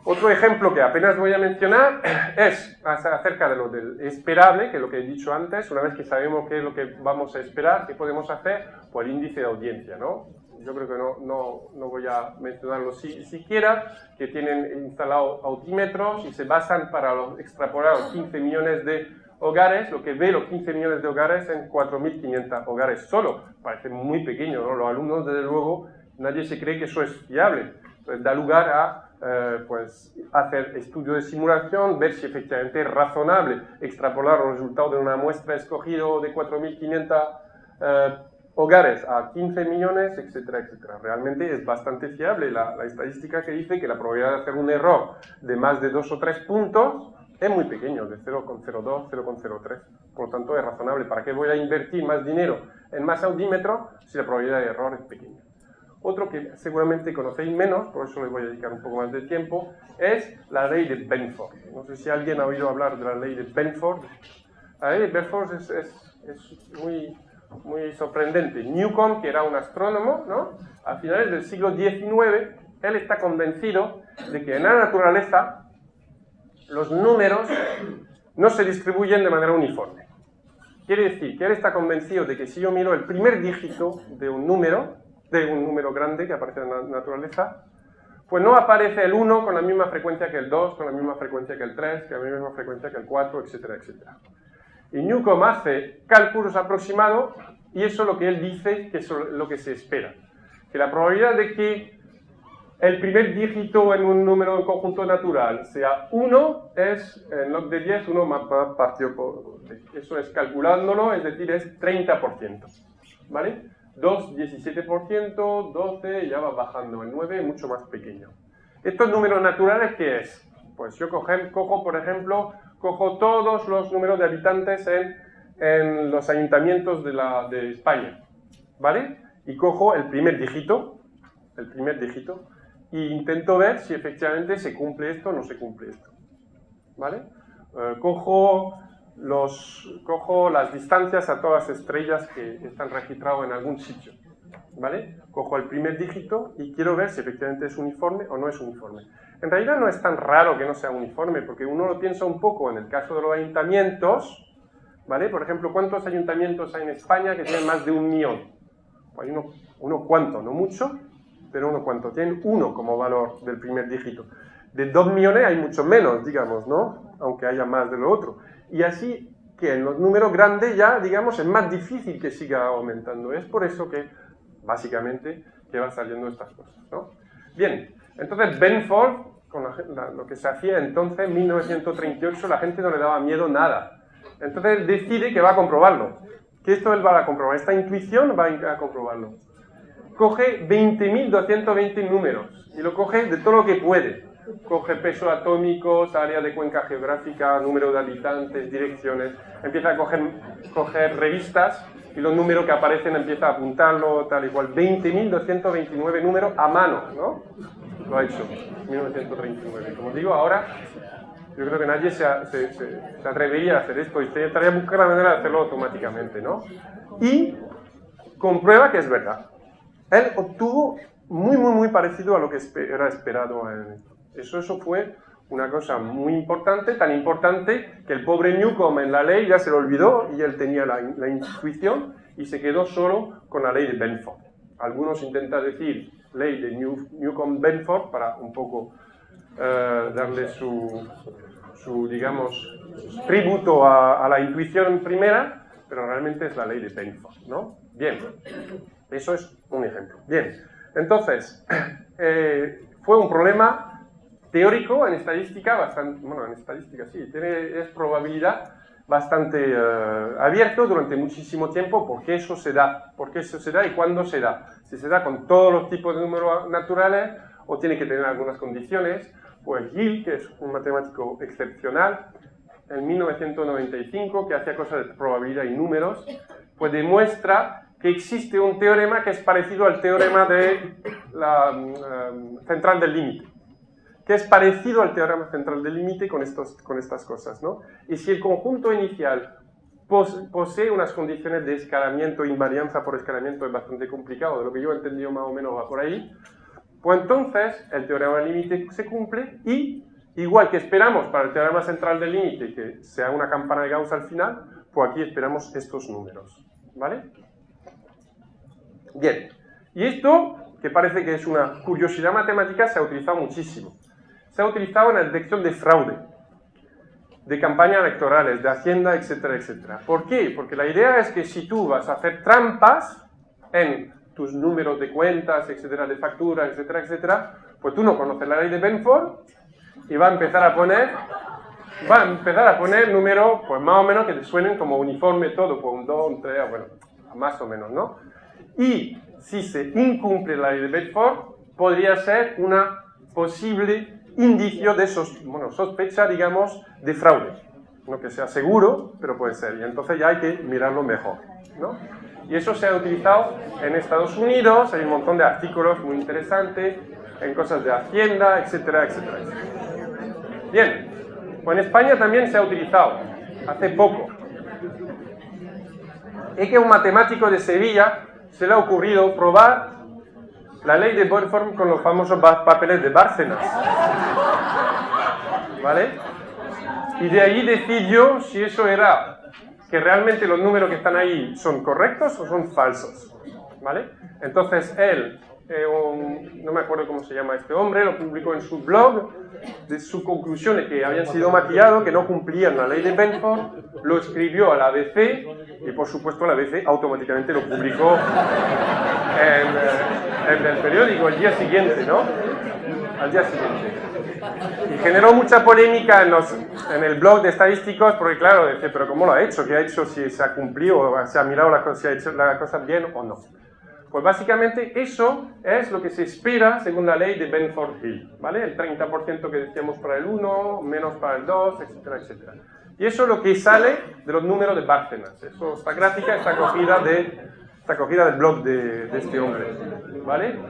otro ejemplo que apenas voy a mencionar es acerca de lo del esperable, que es lo que he dicho antes. Una vez que sabemos qué es lo que vamos a esperar, qué podemos hacer, pues el índice de audiencia, ¿no? Yo creo que no voy a mencionarlo siquiera, que tienen instalados autímetros y se basan para extrapolar los 15 millones de hogares, lo que ve los 15 millones de hogares en 4.500 hogares solo. Parece muy pequeño, ¿no? Los alumnos, desde luego, nadie se cree que eso es fiable. Entonces, da lugar a pues, hacer estudios de simulación, ver si efectivamente es razonable extrapolar los resultados de una muestra escogida de 4.500 hogares a 15 millones, etcétera, etcétera. Realmente es bastante fiable la estadística que dice que la probabilidad de hacer un error de más de 2 o 3 puntos es muy pequeño, de 0,02, 0,03. Por lo tanto, es razonable. ¿Para qué voy a invertir más dinero en más audímetros si la probabilidad de error es pequeña? Otro que seguramente conocéis menos, por eso le voy a dedicar un poco más de tiempo, es la ley de Benford. No sé si alguien ha oído hablar de la ley de Benford. La ley de Benford es muy sorprendente. Newcomb, que era un astrónomo, ¿no? A finales del siglo XIX, él está convencido de que en la naturaleza los números no se distribuyen de manera uniforme. Quiere decir que él está convencido de que si yo miro el primer dígito de un número grande que aparece en la naturaleza, pues no aparece el 1 con la misma frecuencia que el 2, con la misma frecuencia que el 3, con la misma frecuencia que el 4, etcétera, etcétera. Y Newcomb hace cálculos aproximados y eso es lo que él dice que es lo que se espera. Que la probabilidad de que el primer dígito en un número en conjunto natural sea 1 es, en log de 10, 1 más partido por... Eso es calculándolo, es decir, es 30%. ¿Vale? 2, 17%, 12, ya va bajando. El 9 es mucho más pequeño. ¿Estos números naturales qué es? Pues yo cojo, por ejemplo, todos los números de habitantes en los ayuntamientos de España, ¿vale? Y cojo el primer dígito, e intento ver si efectivamente se cumple esto o no se cumple esto, ¿vale? Cojo las distancias a todas las estrellas que están registradas en algún sitio, ¿vale? Cojo el primer dígito y quiero ver si efectivamente es uniforme o no es uniforme. En realidad no es tan raro que no sea uniforme, porque uno lo piensa un poco en el caso de los ayuntamientos, ¿vale? Por ejemplo, ¿cuántos ayuntamientos hay en España que tienen más de 1 millón? Hay uno cuanto, no mucho, pero uno cuanto. Tienen 1 como valor del primer dígito. De 2 millones hay mucho menos, digamos, ¿no? Aunque haya más de lo otro. Y así que en los números grandes ya, digamos, es más difícil que siga aumentando. Es por eso que, básicamente, que van saliendo estas cosas, ¿no? Bien, entonces Benford, con lo que se hacía entonces, en 1938, la gente no le daba miedo nada. Entonces él decide que va a comprobarlo. Que esto él va a comprobar. Esta intuición va a comprobarlo. Coge 20.220 números y lo coge de todo lo que puede. Coge pesos atómicos, área de cuenca geográfica, número de habitantes, direcciones. Empieza a coger revistas y los números que aparecen empieza a apuntarlo, tal y cual. 20.229 números a mano, ¿no? lo ha hecho, 1939. Como digo, ahora yo creo que nadie se atrevería a hacer esto y intentaría buscar la manera de hacerlo automáticamente, ¿no? Y comprueba que es verdad. Él obtuvo muy parecido a lo que era esperado en esto. Eso fue una cosa muy importante, tan importante que el pobre Newcomb en la ley ya se lo olvidó y él tenía la intuición y se quedó solo con la ley de Benford. Algunos intentan decir ley de Newcomb-Benford para un poco darle su digamos, tributo a la intuición primera, pero realmente es la ley de Benford, ¿no? Bien, eso es un ejemplo. Bien, entonces, fue un problema teórico en estadística, bastante, bueno, en estadística sí, es probabilidad bastante abierto durante muchísimo tiempo. ¿Por qué eso se da? ¿Por qué eso se da y cuándo se da? Si se da con todos los tipos de números naturales o tiene que tener algunas condiciones. Pues Gill, que es un matemático excepcional, en 1995, que hacía cosas de probabilidad y números, pues demuestra que existe un teorema que es parecido al teorema de la central del límite, que es parecido al teorema central del límite con estas cosas, ¿no? Y si el conjunto inicial posee unas condiciones de escalamiento, invarianza por escalamiento, es bastante complicado, de lo que yo he entendido más o menos va por ahí, pues entonces el teorema del límite se cumple y, igual que esperamos para el teorema central del límite que sea una campana de Gauss al final, pues aquí esperamos estos números, ¿vale? Bien, y esto, que parece que es una curiosidad matemática, se ha utilizado muchísimo. Se ha utilizado en la detección de fraude, de campañas electorales, de Hacienda, etcétera, etcétera. ¿Por qué? Porque la idea es que si tú vas a hacer trampas en tus números de cuentas, etcétera, de factura, etcétera, etcétera, pues tú no conoces la ley de Benford y va a empezar a poner números, pues más o menos que te suenen como uniforme todo, pues un 2, un 3, bueno, más o menos, ¿no? Y si se incumple la ley de Benford, podría ser una posible indicio de sospecha, digamos, de fraude. No que sea seguro, pero puede ser, y entonces ya hay que mirarlo mejor, ¿no? Y eso se ha utilizado en Estados Unidos, hay un montón de artículos muy interesantes, en cosas de Hacienda, etcétera, etcétera, etcétera. Bien, pues en España también se ha utilizado, hace poco. Es que a un matemático de Sevilla se le ha ocurrido probar la ley de Benford con los famosos papeles de Bárcenas, ¿vale? Y de ahí decidió si eso era que realmente los números que están ahí son correctos o son falsos, ¿vale? Entonces él, no me acuerdo cómo se llama este hombre, lo publicó en su blog, de sus conclusiones que habían sido maquillados, que no cumplían la ley de Benford, lo escribió a la ABC y por supuesto la ABC automáticamente lo publicó en el periódico al día siguiente, ¿no? Al día siguiente. Y generó mucha polémica en el blog de estadísticos, porque claro, dice, pero ¿cómo lo ha hecho? ¿Qué ha hecho? Si se ha cumplido, si ha mirado si ha hecho las cosas bien o no. Pues básicamente eso es lo que se espera según la ley de Benford-Hill, ¿vale? El 30% que decíamos para el 1, menos para el 2, etcétera, etcétera. Y eso es lo que sale de los números de Bárcenas. Esta gráfica está cogida del blog de este hombre, ¿vale?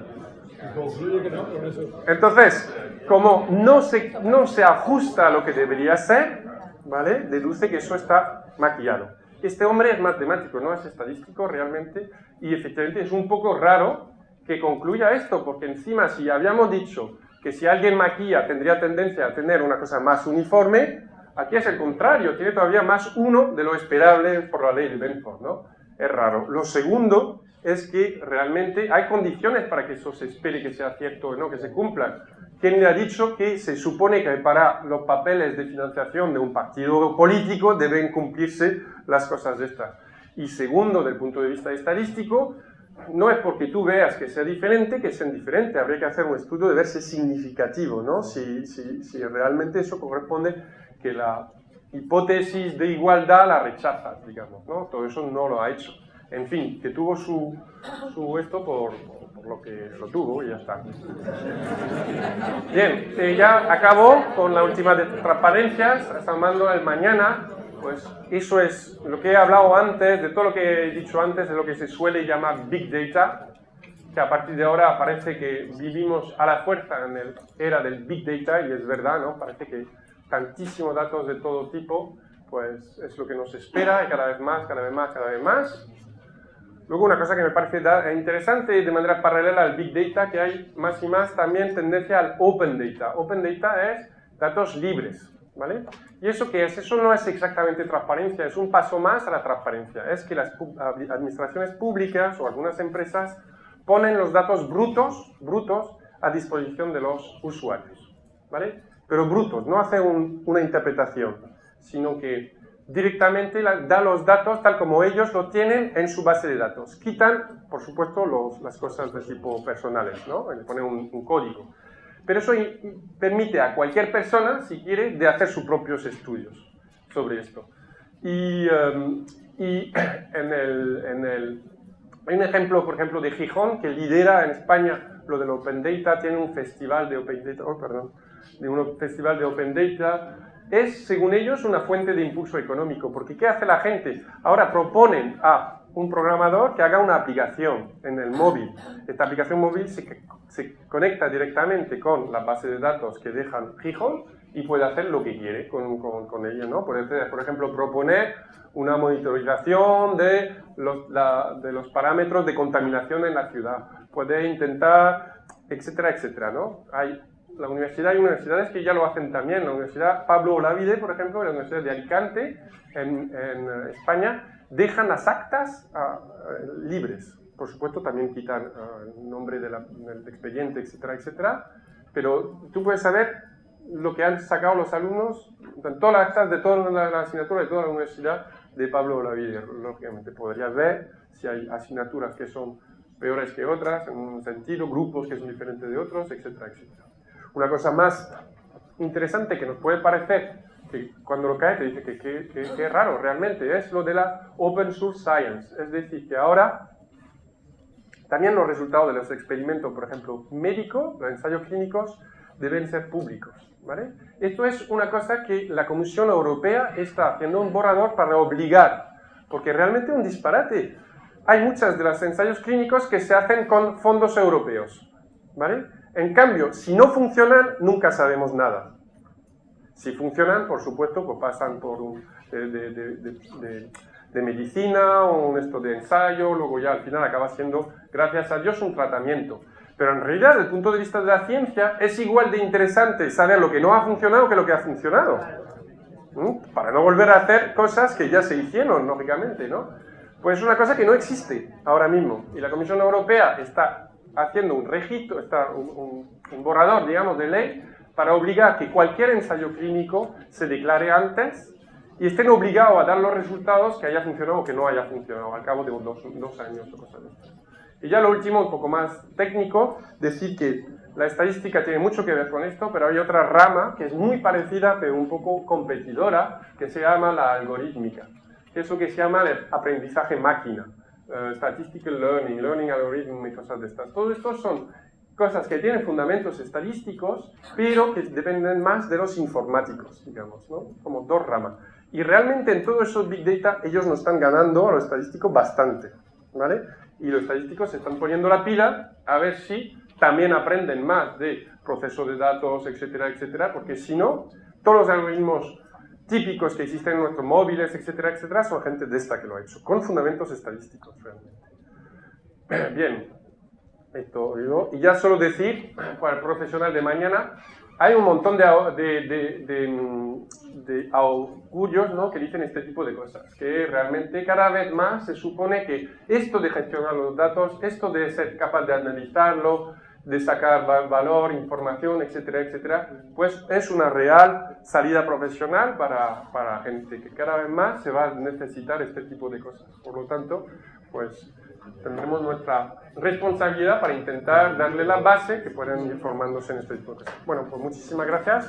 Entonces, como no se ajusta a lo que debería ser, ¿vale? Deduce que eso está maquillado. Este hombre es matemático, no es estadístico realmente, y efectivamente es un poco raro que concluya esto, porque encima si habíamos dicho que si alguien maquilla tendría tendencia a tener una cosa más uniforme, aquí es el contrario, tiene todavía más uno de lo esperable por la ley de Benford, ¿no? Es raro. Lo segundo es que realmente hay condiciones para que eso se espere que sea cierto, ¿no? Que se cumplan. ¿Quién le ha dicho que se supone que para los papeles de financiación de un partido político deben cumplirse las cosas de estas? Y segundo, del punto de vista estadístico, no es porque tú veas que sea diferente, que sean diferentes. Habría que hacer un estudio de ver si es significativo, ¿no? Si realmente eso corresponde que la hipótesis de igualdad la rechaza, digamos, ¿no? Todo eso no lo ha hecho. En fin, que tuvo su esto por lo que lo tuvo y ya está. Bien, ya acabó con la última de transparencias, hablando el mañana, pues eso es lo que he hablado antes, de todo lo que he dicho antes, de lo que se suele llamar Big Data, que a partir de ahora parece que vivimos a la fuerza en la era del Big Data, y es verdad, ¿no? Parece que tantísimos datos de todo tipo, pues es lo que nos espera, y cada vez más, cada vez más, cada vez más. Luego una cosa que me parece interesante de manera paralela al Big Data, que hay más y más también tendencia al Open Data. Open Data es datos libres, ¿vale? ¿Y eso qué es? Eso no es exactamente transparencia, es un paso más a la transparencia. Es que las administraciones públicas o algunas empresas ponen los datos brutos a disposición de los usuarios, ¿vale? Pero brutos, no hace una interpretación, sino que directamente da los datos tal como ellos lo tienen en su base de datos. Quitan, por supuesto, las cosas de tipo personales, ¿no? Le ponen un código. Pero eso permite a cualquier persona, si quiere, de hacer sus propios estudios sobre esto. Y hay un ejemplo, por ejemplo, de Gijón, que lidera en España lo del Open Data, tiene un festival de Open Data, festival de Open Data. Es, según ellos, una fuente de impulso económico, porque ¿qué hace la gente? Ahora proponen a un programador que haga una aplicación en el móvil. Esta aplicación móvil se conecta directamente con la base de datos que dejan Gijón y puede hacer lo que quiere con ello, ¿no? Puede, por ejemplo, proponer una monitorización de los parámetros de contaminación en la ciudad. Puede intentar, etcétera, etcétera, ¿no? Hay universidades que ya lo hacen también. La Universidad Pablo Olavide, por ejemplo, y la Universidad de Alicante, en España, dejan las actas libres. Por supuesto, también quitan el nombre del expediente, etcétera, etcétera. Pero tú puedes saber lo que han sacado los alumnos, en todas las actas de toda la asignatura de toda la Universidad de Pablo Olavide. Lógicamente, podrías ver si hay asignaturas que son peores que otras, en un sentido, grupos que son diferentes de otros, etcétera, etcétera. Una cosa más interesante que nos puede parecer, que cuando lo cae te dice que raro realmente, es lo de la Open Source Science. Es decir, que ahora también los resultados de los experimentos, por ejemplo, médicos, los ensayos clínicos, deben ser públicos, ¿vale? Esto es una cosa que la Comisión Europea está haciendo un borrador para obligar, porque realmente es un disparate. Hay muchos de los ensayos clínicos que se hacen con fondos europeos, ¿vale? En cambio, si no funcionan, nunca sabemos nada. Si funcionan, por supuesto, pues pasan por de medicina o esto de ensayo, luego ya al final acaba siendo, gracias a Dios, un tratamiento. Pero en realidad, desde el punto de vista de la ciencia, es igual de interesante saber lo que no ha funcionado que lo que ha funcionado. Para no volver a hacer cosas que ya se hicieron, lógicamente, ¿no? Pues es una cosa que no existe ahora mismo. Y la Comisión Europea está haciendo un registro, un borrador, digamos, de ley para obligar que cualquier ensayo clínico se declare antes y estén obligados a dar los resultados que haya funcionado o que no haya funcionado al cabo de dos años o cosas de estas. Y ya lo último, un poco más técnico, decir que la estadística tiene mucho que ver con esto, pero hay otra rama que es muy parecida pero un poco competidora, que se llama la algorítmica, que es lo que se llama el aprendizaje máquina. Statistical learning, learning algorithm y cosas de estas. Todo esto son cosas que tienen fundamentos estadísticos, pero que dependen más de los informáticos, digamos, ¿no? Como dos ramas. Y realmente en todos esos Big Data ellos nos están ganando a los estadísticos bastante, ¿vale? Y los estadísticos se están poniendo la pila a ver si también aprenden más de procesos de datos, etcétera, etcétera, porque si no, todos los algoritmos típicos que existen en nuestros móviles, etcétera, etcétera, son gente de esta que lo ha hecho, con fundamentos estadísticos, realmente. Bien, esto digo. Y ya solo decir, para el profesional de mañana, hay un montón de augurios, ¿no?, que dicen este tipo de cosas, que realmente cada vez más se supone que esto de gestionar los datos, esto de ser capaz de analizarlo, de sacar valor, información, etcétera, etcétera, pues es una real salida profesional para gente que cada vez más se va a necesitar este tipo de cosas. Por lo tanto, pues tendremos nuestra responsabilidad para intentar darle la base que puedan ir formándose en este tipo de cosas. Bueno, pues muchísimas gracias.